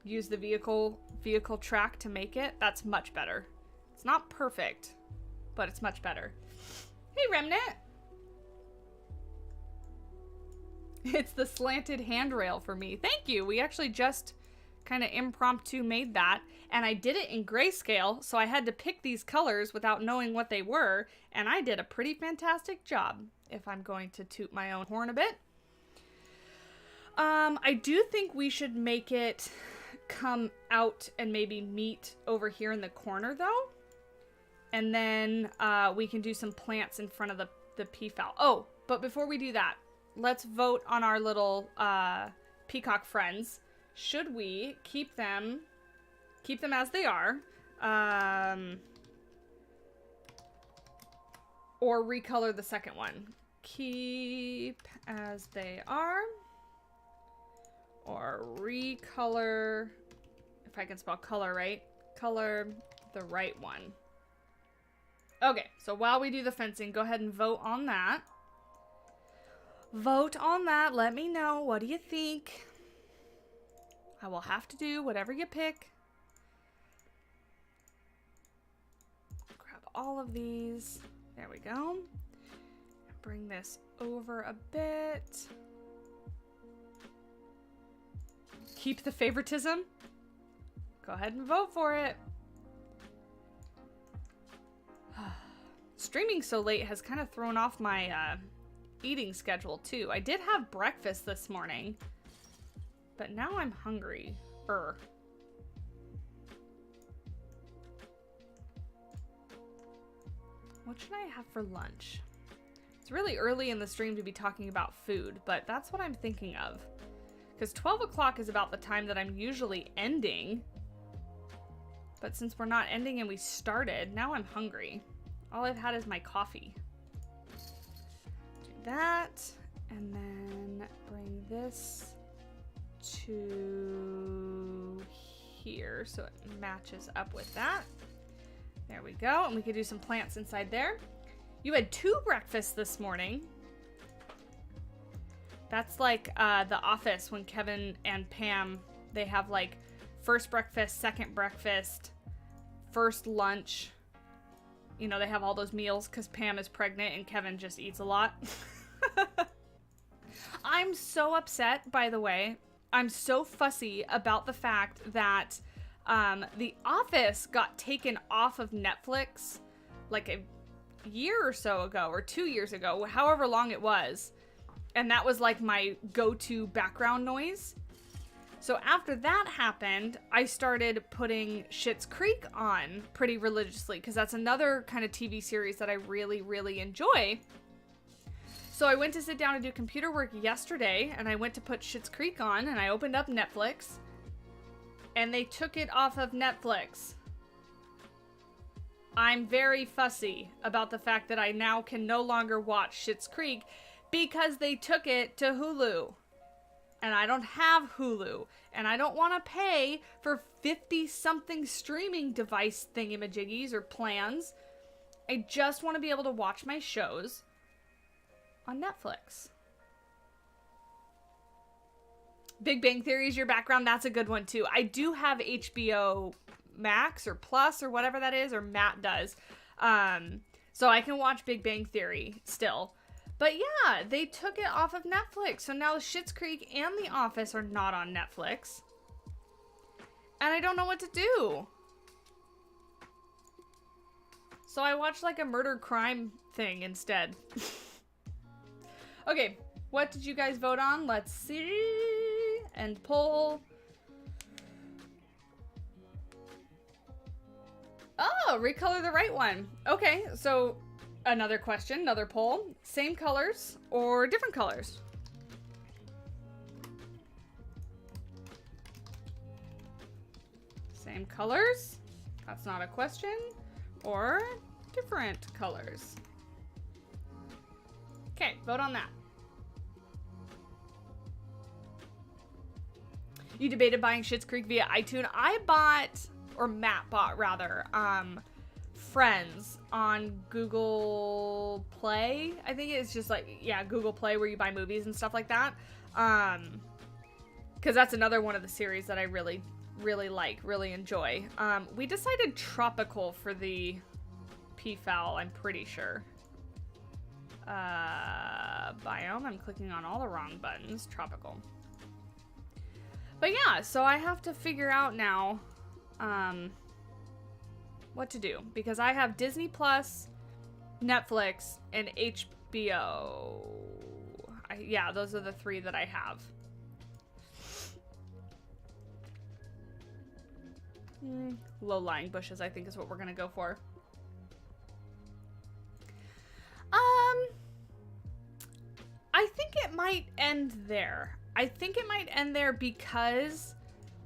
use the vehicle track to make it. That's much better. It's not perfect, but it's much better. Hey, Remnant! It's the slanted handrail for me. Thank you. We actually just kind of impromptu made that, and I did it in Grayscale, so I had to pick these colors without knowing what they were, and I did a pretty fantastic job, if I'm going to toot my own horn a bit. I do think we should make it come out and maybe meet over here in the corner, though. And then we can do some plants in front of the peafowl. Oh, but before we do that, let's vote on our little peacock friends. Should we keep them as they are, or recolor the second one? Keep as they are, or recolor, if I can spell color right, color the right one. Okay, so while we do the fencing, go ahead and vote on that. Vote on that. Let me know. What do you think? I will have to do whatever you pick. Grab all of these. There we go. Bring this over a bit. Keep the favoritism. Go ahead and vote for it. Streaming so late has kind of thrown off my eating schedule too. I did have breakfast this morning, but now I'm hungry. What should I have for lunch? It's really early in the stream to be talking about food, but that's what I'm thinking of. Because 12 o'clock is about the time that I'm usually ending. But since we're not ending and we started, now I'm hungry. All I've had is my coffee. Do that, and then bring this to here so it matches up with that. There we go, and we could do some plants inside there. You had 2 breakfasts this morning. That's like The Office when Kevin and Pam, they have like first breakfast, second breakfast, first lunch, You know, they have all those meals because Pam is pregnant and Kevin just eats a lot. I'm so upset, by the way. I'm so fussy about the fact that The Office got taken off of Netflix like a year or so ago, or 2 years ago, however long it was. And that was like my go-to background noise. So after that happened, I started putting Schitt's Creek on pretty religiously because that's another kind of TV series that I really, really enjoy. So I went to sit down and do computer work yesterday, and I went to put Schitt's Creek on, and I opened up Netflix, and they took it off of Netflix. I'm very fussy about the fact that I now can no longer watch Schitt's Creek because they took it to Hulu. And I don't have Hulu. And I don't want to pay for 50-something streaming device thingamajiggies or plans. I just want to be able to watch my shows on Netflix. Big Bang Theory is your background. That's a good one, too. I do have HBO Max or Plus or whatever that is, or Matt does. So I can watch Big Bang Theory still. But yeah, they took it off of Netflix. So now Schitt's Creek and The Office are not on Netflix. And I don't know what to do. So I watched like a murder crime thing instead. Okay, what did you guys vote on? Let's see. End poll. Oh, recolor the right one. Okay, so another question, another poll. Same colors or different colors? Same colors? That's not a question. Or different colors? Okay, vote on that. You debated buying Schitt's Creek via iTunes. I bought, or Matt bought rather, Friends on Google Play. I think it's just like, yeah, Google Play where you buy movies and stuff like that. Because that's another one of the series that I really, really like, really enjoy. We decided tropical for the PFAL, I'm pretty sure. Biome, I'm clicking on all the wrong buttons. Tropical. But yeah, so I have to figure out now, what to do, because I have Disney Plus, Netflix, and HBO. Yeah, those are the three that I have. Low-lying bushes, I think, is what we're gonna go for. I think it might end there. I think it might end there because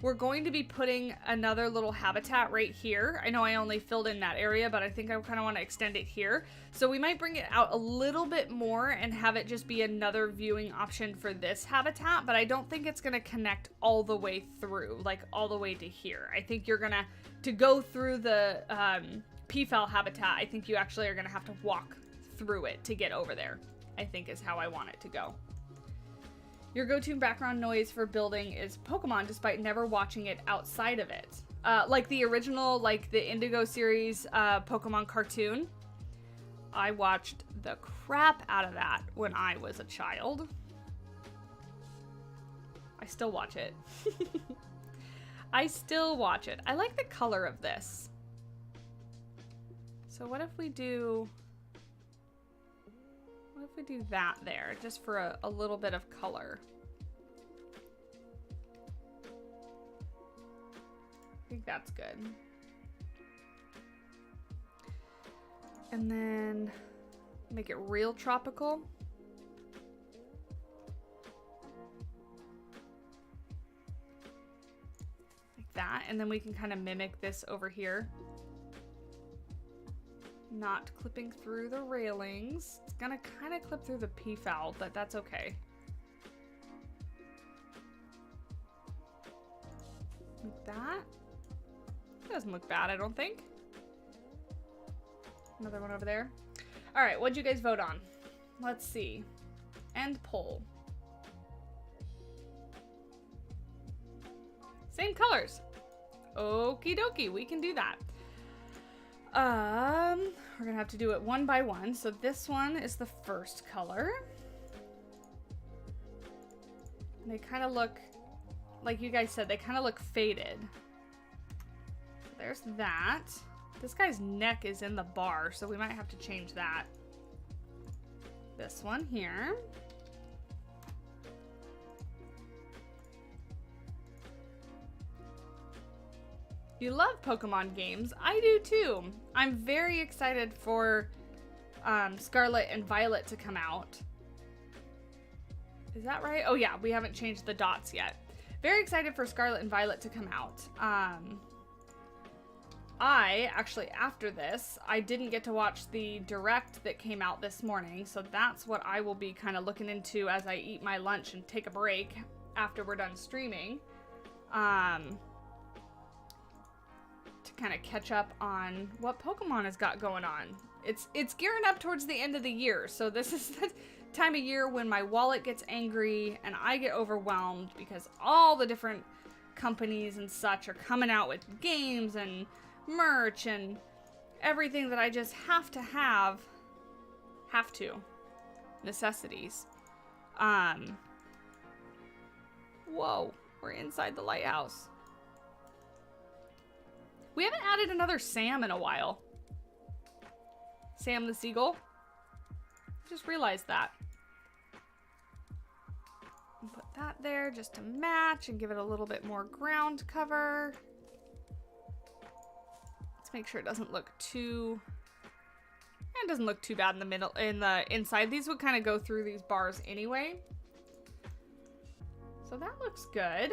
we're going to be putting another little habitat right here. I know I only filled in that area, but I think I kind of want to extend it here. So we might bring it out a little bit more and have it just be another viewing option for this habitat, but I don't think it's going to connect all the way through, like all the way to here. I think you're going to go through the PFAL habitat, I think you actually are going to have to walk through it to get over there, I think is how I want it to go. Your go-to background noise for building is Pokemon, despite never watching it outside of it. Like the original, like the Indigo series Pokemon cartoon. I watched the crap out of that when I was a child. I still watch it. I still watch it. I like the color of this. So what if we do... What if we do that there, just for a little bit of color? I think that's good. And then make it real tropical. Like that, and then we can kind of mimic this over here. Not clipping through the railings. It's gonna kind of clip through the PFAL, but that's okay. Like that. Doesn't look bad, I don't think. Another one over there. All right, what'd you guys vote on? Let's see. End poll. Same colors. Okie dokie, we can do that. We're gonna have to do it one by one. So this one is the first color. They kind of look, like you guys said, they kind of look faded. So there's that. This guy's neck is in the bar, so we might have to change that. This one here. You love Pokemon games. I do too. I'm very excited for Scarlet and Violet to come out. Is that right? Oh yeah, we haven't changed the dots yet. Very excited for Scarlet and Violet to come out. I, actually, after this, I didn't get to watch the direct that came out this morning, so that's what I will be kind of looking into as I eat my lunch and take a break after we're done streaming. To kind of catch up on what Pokemon has got going on. It's gearing up towards the end of the year, so this is the time of year when my wallet gets angry and I get overwhelmed because all the different companies and such are coming out with games and merch and everything that I just have to have. Necessities. Whoa, we're inside the lighthouse. We haven't added another Sam in a while. Sam the Seagull. Just realized that. Put that there just to match and give it a little bit more ground cover. Let's make sure it doesn't look too... It doesn't look too bad in the middle, in the inside. These would kind of go through these bars anyway. So that looks good.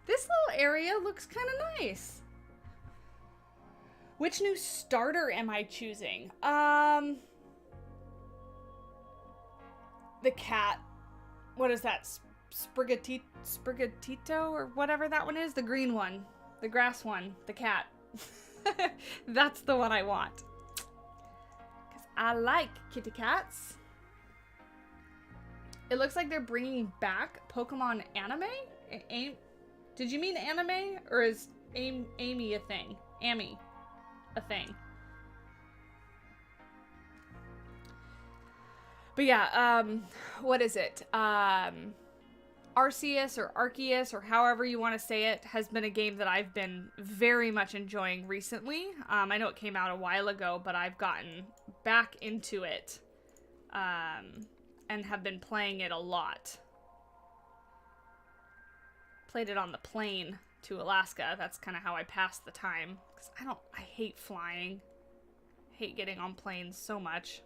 This little area looks kind of nice. Which new starter am I choosing? The cat. What is that? Sprigatito or whatever that one is? The green one. The grass one. The cat. That's the one I want. Because I like kitty cats. It looks like they're bringing back Pokemon anime. Did you mean anime? Or is Amy a thing? Amy a thing? But yeah, what is it? Arceus or Arceus or however you want to say it has been a game that I've been very much enjoying recently. I know it came out a while ago, but I've gotten back into it and have been playing it a lot. Played it on the plane to Alaska. That's kind of how I passed the time. Because I hate flying. I hate getting on planes so much.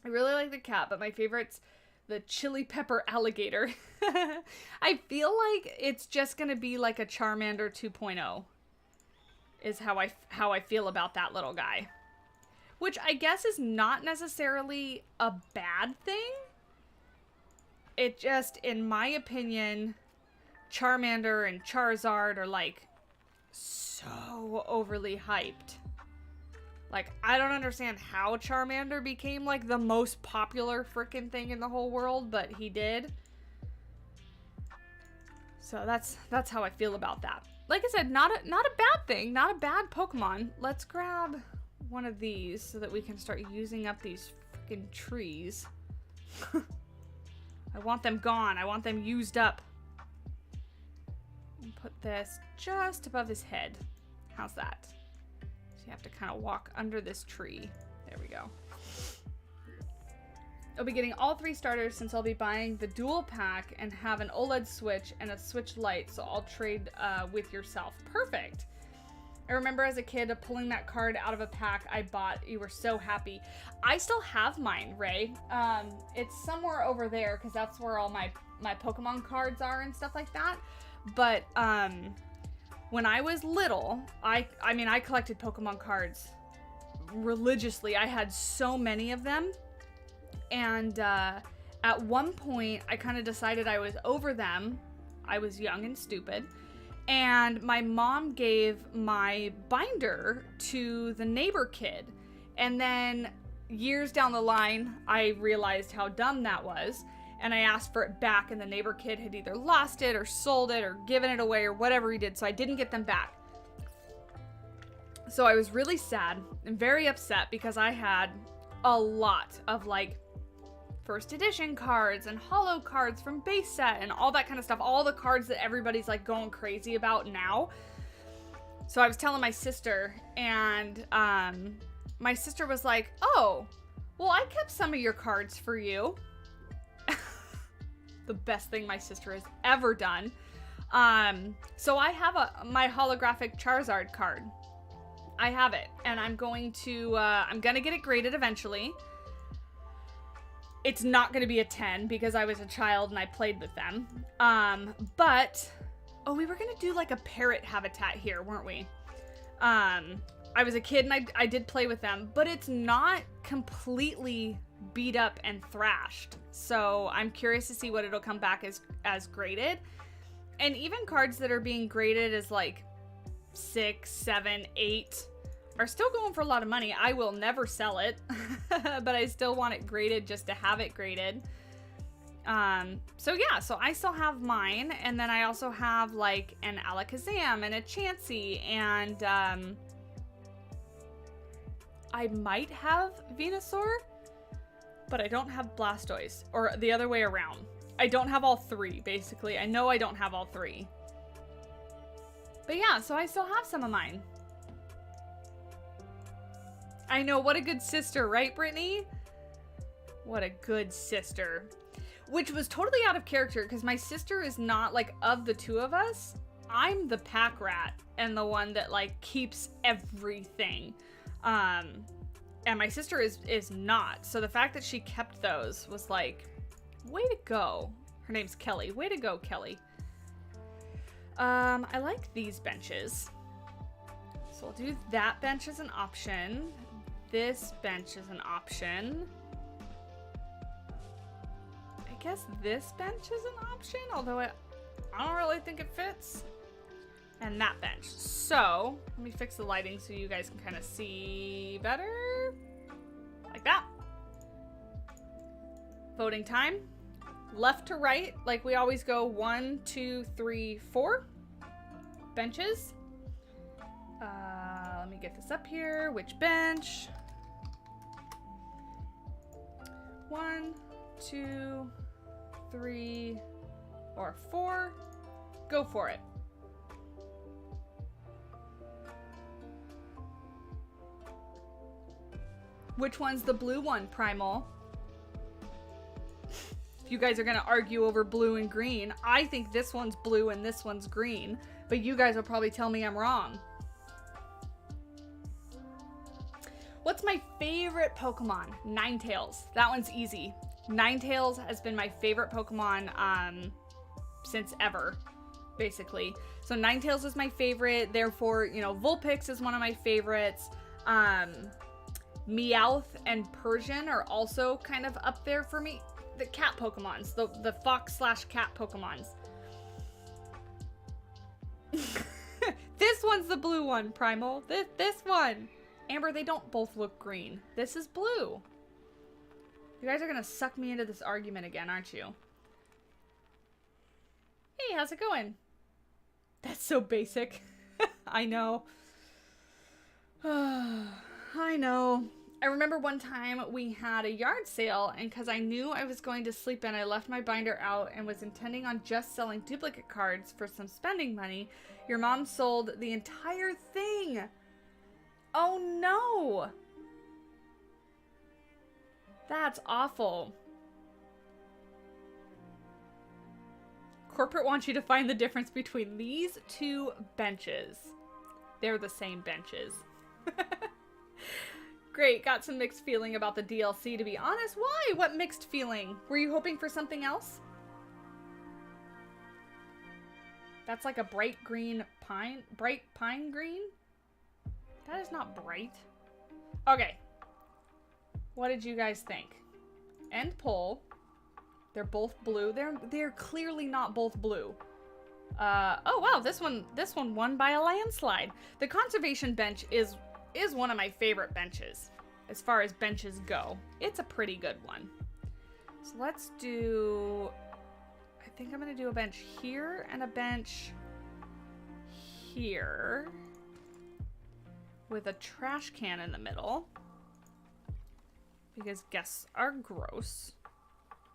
I really like the cat, but my favorite's the chili pepper alligator. I feel like it's just gonna be like a Charmander 2.0 is how I feel about that little guy. Which I guess is not necessarily a bad thing. It just, in my opinion, Charmander and Charizard are like so overly hyped. Like, I don't understand how Charmander became like the most popular freaking thing in the whole world, but he did. So that's how I feel about that. Like I said, not a bad thing, not a bad Pokemon. Let's grab one of these so that we can start using up these freaking trees. I want them gone. I want them used up. And put this just above his head. How's that? So you have to kind of walk under this tree. There we go. I'll be getting all 3 starters since I'll be buying the dual pack and have an OLED Switch and a Switch Lite, so I'll trade with yourself. Perfect. I remember as a kid pulling that card out of a pack I bought. You were so happy. I still have mine, Ray. It's somewhere over there because that's where all my Pokemon cards are and stuff like that. But when I was little, I mean, I collected Pokemon cards religiously. I had so many of them. And at one point, I kind of decided I was over them. I was young and stupid. And my mom gave my binder to the neighbor kid. And then years down the line, I realized how dumb that was. And I asked for it back, and the neighbor kid had either lost it or sold it or given it away or whatever he did. So I didn't get them back. So I was really sad and very upset because I had a lot of like first edition cards and holo cards from base set and all that kind of stuff. All the cards that everybody's like going crazy about now. So I was telling my sister, and my sister was like, oh, well, I kept some of your cards for you. The best thing my sister has ever done. So I have my holographic Charizard card. I have it, and I'm going to get it graded eventually. It's not going to be a 10 because I was a child and I played with them. But, oh, we were going to do like a parrot habitat here, weren't we? I was a kid and I did play with them, but it's not completely beat up and thrashed. So I'm curious to see what it'll come back as graded. And even cards that are being graded as like 6, 7, 8 are still going for a lot of money. I will never sell it, but I still want it graded just to have it graded. So yeah, so I still have mine, and then I also have like an Alakazam and a Chansey, and I might have Venusaur, but I don't have Blastoise, or the other way around. I don't have all 3, basically. I know I don't have all 3. But yeah, so I still have some of mine. I know, what a good sister, right, Brittany? What a good sister. Which was totally out of character, because my sister is not, like, of the two of us, I'm the pack rat, and the one that, like, keeps everything. And my sister is not. So the fact that she kept those was like, way to go. Her name's Kelly. Way to go, Kelly. I like these benches. So we'll do that bench as an option. This bench is an option. I guess this bench is an option, although I don't really think it fits. And that bench. So, let me fix the lighting so you guys can kind of see better. Like that. Voting time. Left to right, like we always go 1, 2, 3, 4 benches. Let me get this up here. Which bench? 1, 2, 3, or 4. Go for it. Which one's the blue one, Primal? If you guys are gonna argue over blue and green, I think this one's blue and this one's green, but you guys will probably tell me I'm wrong. What's my favorite Pokemon? Ninetales. That one's easy. Ninetales has been my favorite Pokemon since ever, basically. So Ninetales is my favorite, therefore, you know, Vulpix is one of my favorites. Meowth and Persian are also kind of up there for me. The cat Pokemons, the fox/cat Pokemons. This one's the blue one, Primal. This one. Amber, they don't both look green. This is blue. You guys are gonna suck me into this argument again, aren't you? Hey, how's it going? That's so basic. I know. I know. I remember one time we had a yard sale, and because I knew I was going to sleep in, I left my binder out and was intending on just selling duplicate cards for some spending money. Your mom sold the entire thing. Oh no! That's awful. Corporate wants you to find the difference between these two benches. They're the same benches. Great, got some mixed feeling about the DLC, to be honest. Why? What mixed feeling? Were you hoping for something else? That's like a bright pine green? That is not bright. Okay. What did you guys think? End poll. They're both blue. They're clearly not both blue. Oh wow, this one won by a landslide. The conservation bench is one of my favorite benches as far as benches go. It's a pretty good one. So let's do, I think I'm gonna do a bench here and a bench here. with a trash can in the middle. Because guests are gross.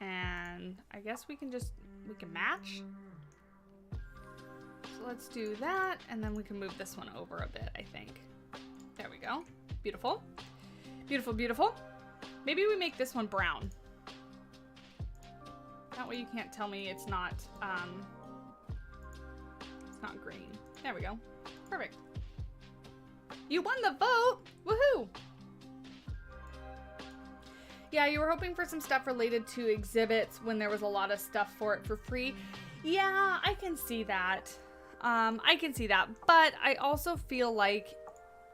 And I guess we can match. So let's do that, and then we can move this one over a bit, I think. There we go. Beautiful. Beautiful, beautiful. Maybe we make this one brown. That way you can't tell me it's not green. There we go. Perfect. You won the vote! Woohoo! Yeah, you were hoping for some stuff related to exhibits when there was a lot of stuff for it for free. Yeah, I can see that. I can see that. But I also feel like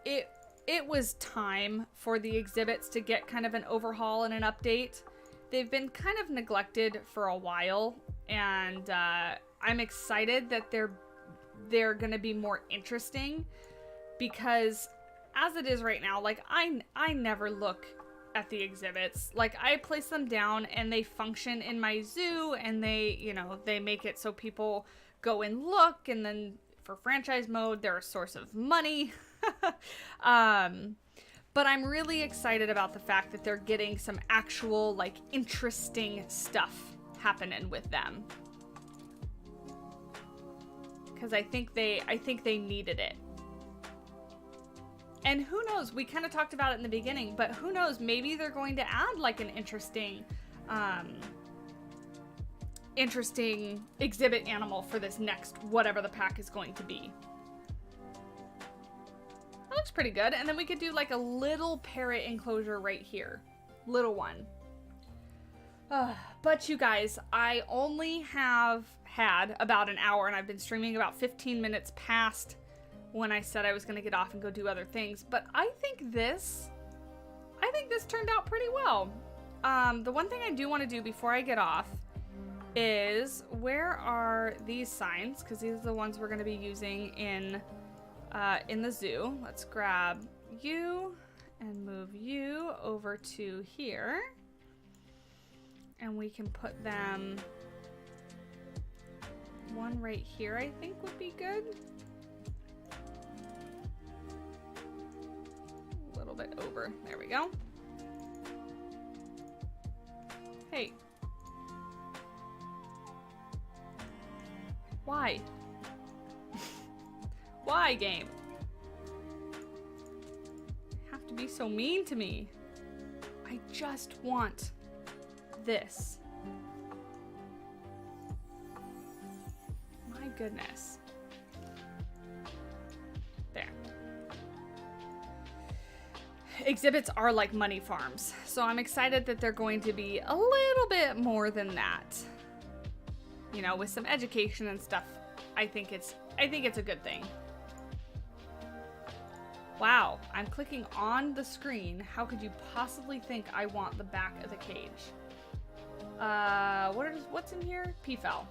it was time for the exhibits to get kind of an overhaul and an update. They've been kind of neglected for a while, and I'm excited that they're gonna be more interesting, because as it is right now, like I never look at the exhibits. Like, I place them down and they function in my zoo, and they, you know, they make it so people go and look, and then for franchise mode, they're a source of money. But I'm really excited about the fact that they're getting some actual, like, interesting stuff happening with them. Because I think they needed it. And who knows, we kind of talked about it in the beginning, but who knows, maybe they're going to add, like, an interesting exhibit animal for this next, whatever the pack is going to be. That looks pretty good. And then we could do, like, a little parrot enclosure right here. Little one. But you guys, I only have had about an hour, and I've been streaming about 15 minutes past when I said I was going to get off and go do other things. But I think this turned out pretty well. The one thing I do want to do before I get off is, where are these signs? Because these are the ones we're going to be using in the zoo. Let's grab you and move you over to here. And we can put them, one right here, I think would be good. A little bit over. There we go. Hey. Why? Why, game? You have to be so mean to me. I just want this. My goodness. There. Exhibits are like money farms, so I'm excited that they're going to be a little bit more than that. You know, with some education and stuff. I think it's a good thing. Wow, I'm clicking on the screen. How could you possibly think I want the back of the cage? What's in here? Peafowl.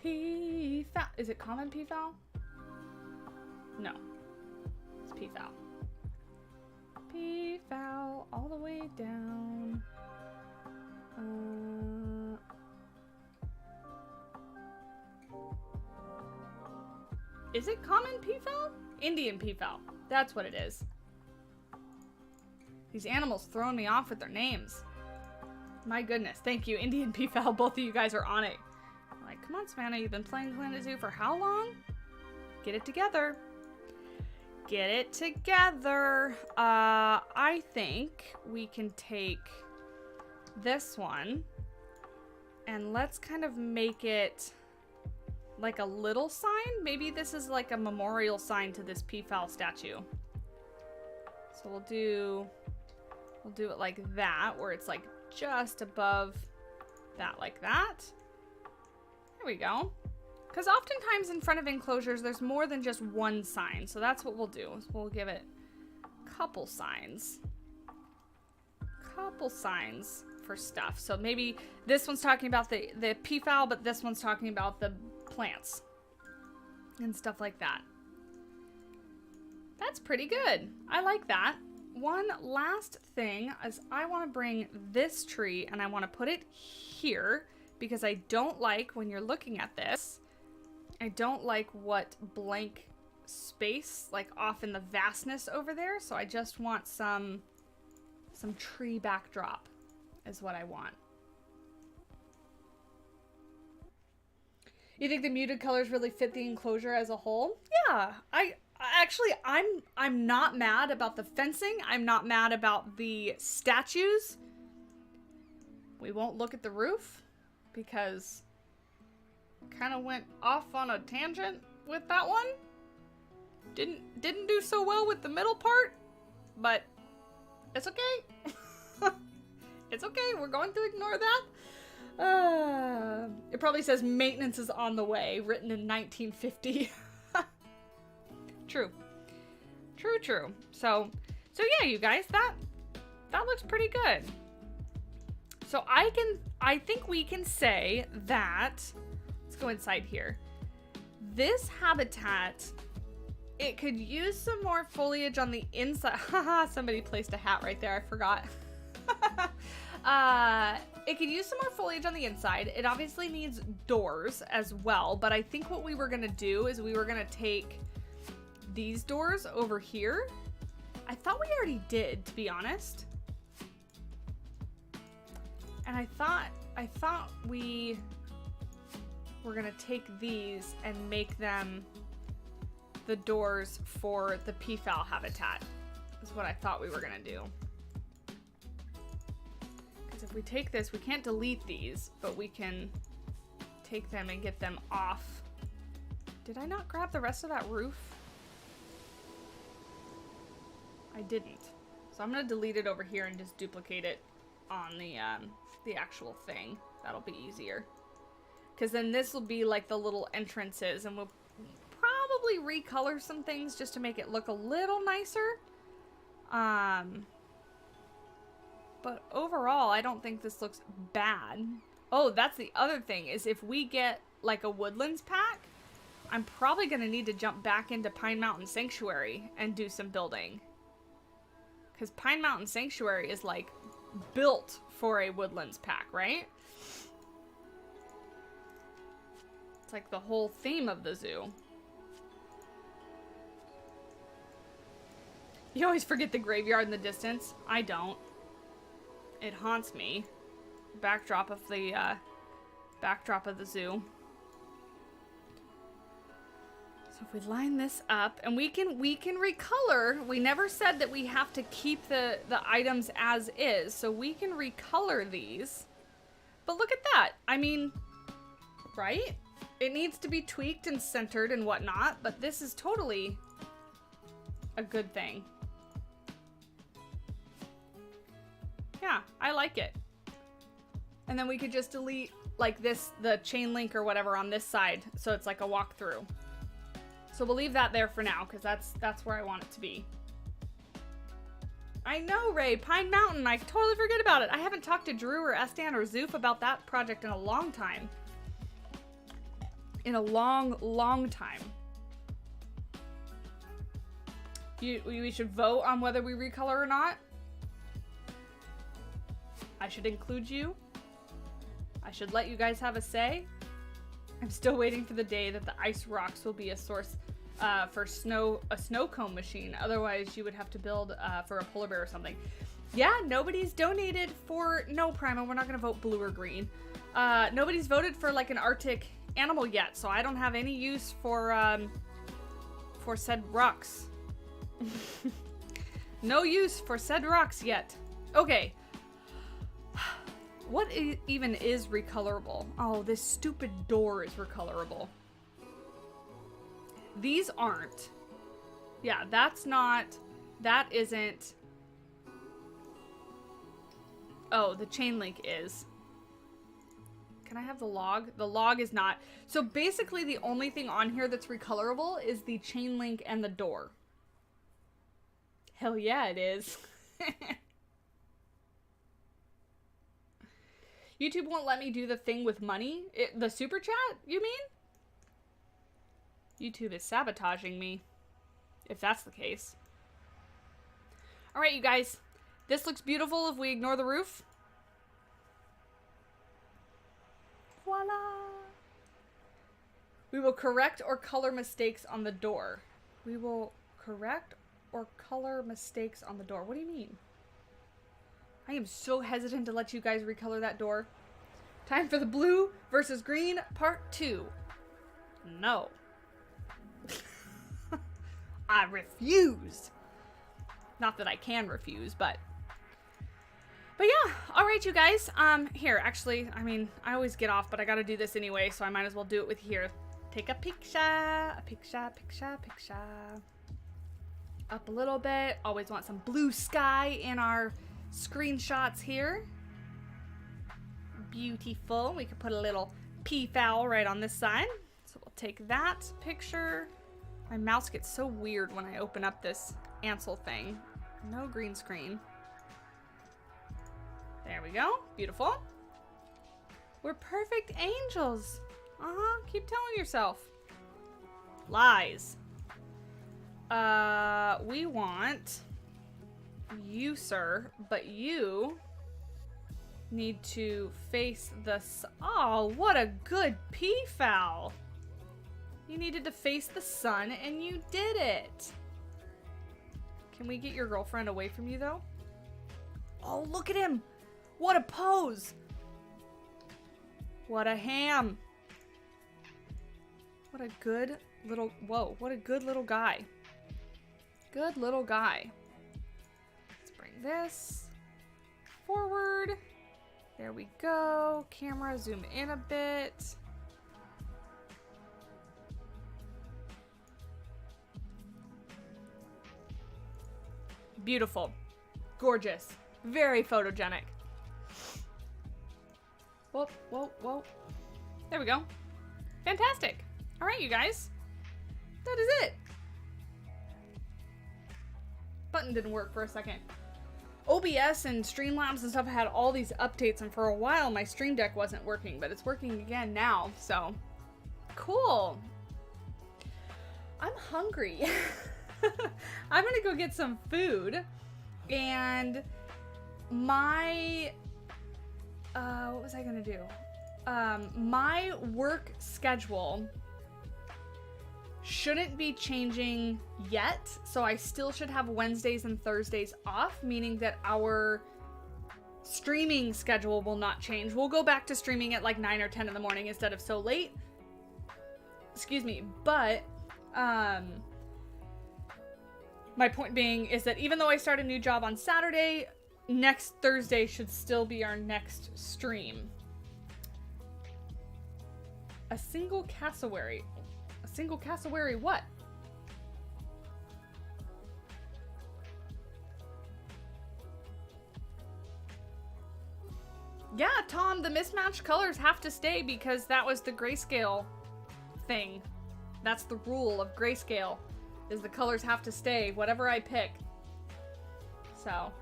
Peafowl. Is it common peafowl? No. It's peafowl. Peafowl all the way down. Is it common peafowl? Indian peafowl. That's what it is. These animals throwing me off with their names. My goodness. Thank you, Indian peafowl. Both of you guys are on it. I'm like, come on, Savannah. You've been playing Planet Zoo for how long? Get it together. Get it together. I think we can take this one and let's kind of make it like a little sign. Maybe this is like a memorial sign to this peafowl statue. So we'll do it like that, where it's like just above that, like that. There we go. Because oftentimes in front of enclosures, there's more than just one sign. So that's what we'll do. Is we'll give it a couple signs. Couple signs for stuff. So maybe this one's talking about the peafowl, but this one's talking about the plants and stuff like that. That's pretty good. I like that. One last thing is I want to bring this tree and I want to put it here, because I don't like, when you're looking at this, I don't like what blank space, like off in the vastness over there. So I just want some tree backdrop is what I want. You think the muted colors really fit the enclosure as a whole? Yeah, I'm not mad about the fencing. I'm not mad about the statues. We won't look at the roof because kind of went off on a tangent with that one. Didn't do so well with the middle part, but it's okay. It's okay. We're going to ignore that. It probably says maintenance is on the way, written in 1950. True. So yeah, you guys, that looks pretty good. So I think we can say that, let's go inside here. This habitat, it could use some more foliage on the inside. Haha, somebody placed a hat right there, I forgot. It could use some more foliage on the inside. It obviously needs doors as well, but I think what we were gonna do is we were gonna take these doors over here. I thought we already did, to be honest. And I thought we were gonna take these and make them the doors for the peafowl habitat, is what I thought we were gonna do. Because if we take this, we can't delete these, but we can take them and get them off. Did I not grab the rest of that roof? I didn't. So I'm gonna delete it over here and just duplicate it on the actual thing. That'll be easier. Because then this will be like the little entrances, and we'll probably recolor some things just to make it look a little nicer. But overall, I don't think this looks bad. Oh, that's the other thing, is if we get like a woodlands pack, I'm probably gonna need to jump back into Pine Mountain Sanctuary and do some building. Because Pine Mountain Sanctuary is like built for a woodlands pack, right? It's like the whole theme of the zoo. You always forget the graveyard in the distance. I don't. It haunts me. Backdrop of the zoo. So if we line this up, and we can recolor. We never said that we have to keep the items as is, so we can recolor these. But look at that. I mean, right? It needs to be tweaked and centered and whatnot, but this is totally a good thing. Yeah, I like it. And then we could just delete like this, the chain link or whatever on this side, so it's like a walkthrough. So we'll leave that there for now, because that's where I want it to be. I know, Ray, Pine Mountain, I totally forget about it. I haven't talked to Drew or Estan or Zoof about that project in a long time. In a long, long time. We should vote on whether we recolor or not. I should include you. I should let you guys have a say. I'm still waiting for the day that the ice rocks will be a source for a snow cone machine. Otherwise, you would have to build for a polar bear or something. Yeah, nobody's donated for... No, Prima, we're not going to vote blue or green. Nobody's voted for, like, an Arctic animal yet, so I don't have any use for said rocks. No use for said rocks yet. Okay. What even is recolorable? Oh, this stupid door is recolorable. These aren't. Yeah, that's not. That isn't. Oh, the chain link is. Can I have the log? The log is not. So basically the only thing on here that's recolorable is the chain link and the door. Hell yeah, it is. YouTube won't let me do the thing with money? The super chat, you mean? YouTube is sabotaging me, if that's the case. Alright, you guys. This looks beautiful if we ignore the roof. Voila! We will correct or color mistakes on the door. We will correct or color mistakes on the door. What do you mean? I am so hesitant to let you guys recolor that door. Time for the blue versus green part 2. No. I refuse. Not that I can refuse, but yeah. All right, you guys. Here, actually, I mean, I always get off, but I got to do this anyway, so I might as well do it with here. Take a picture. Up a little bit. Always want some blue sky in our screenshots here. Beautiful. We could put a little peafowl right on this side. So we'll take that picture. My mouse gets so weird when I open up this Ansel thing. No green screen. There we go. Beautiful. We're perfect angels. Keep telling yourself. Lies. We want you, sir, but you need to face the... Oh, what a good peafowl. You needed to face the sun, and you did it. Can we get your girlfriend away from you, though? Oh, look at him. What a pose. What a ham. What a good little... Whoa, what a good little guy. Good little guy. Let's bring this forward. There we go. Camera, zoom in a bit. Beautiful. Gorgeous. Very photogenic. Whoa, whoa, whoa. There we go. Fantastic. All right, you guys. That is it. Button didn't work for a second. OBS and Streamlabs and stuff had all these updates, and for a while my Stream Deck wasn't working, but it's working again now, so cool. I'm hungry. I'm gonna go get some food, and my what was I gonna do? My work schedule shouldn't be changing yet, so I still should have Wednesdays and Thursdays off, meaning that our streaming schedule will not change. We'll go back to streaming at like 9 or 10 in the morning instead of so late. Excuse me, but my point being is that even though I start a new job on Saturday, next Thursday should still be our next stream. A single cassowary. A single cassowary what? Yeah, Tom, the mismatched colors have to stay because that was the Grayscale thing. That's the rule of Grayscale, is the colors have to stay, whatever I pick. So,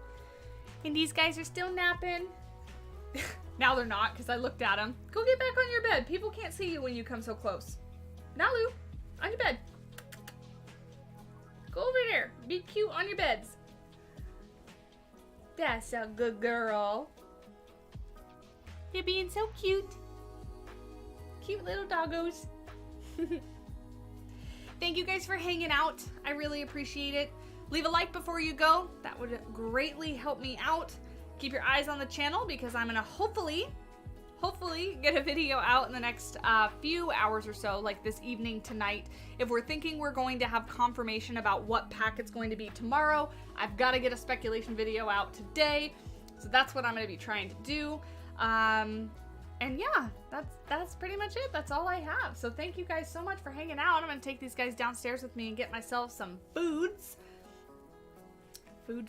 and these guys are still napping. Now they're not, because I looked at them. Go get back on your bed. People can't see you when you come so close. Nalu, on your bed. Go over there. Be cute on your beds. That's a good girl. You're being so cute. Cute little doggos. Thank you guys for hanging out. I really appreciate it. Leave a like before you go. That would greatly help me out. Keep your eyes on the channel because I'm gonna hopefully get a video out in the next few hours or so, like this evening, tonight. If we're thinking we're going to have confirmation about what pack it's going to be tomorrow, I've got to get a speculation video out today. So that's what I'm going to be trying to do. And yeah, that's pretty much it. That's all I have. So thank you guys so much for hanging out. I'm going to take these guys downstairs with me and get myself some foods. Food.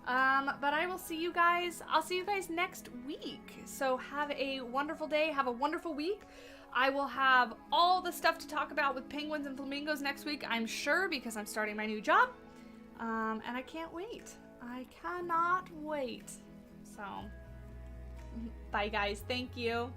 But I will see you guys. I'll see you guys next week. So have a wonderful day. Have a wonderful week. I will have all the stuff to talk about with penguins and flamingos next week, I'm sure, because I'm starting my new job. And I can't wait. I cannot wait. So, bye guys. Thank you.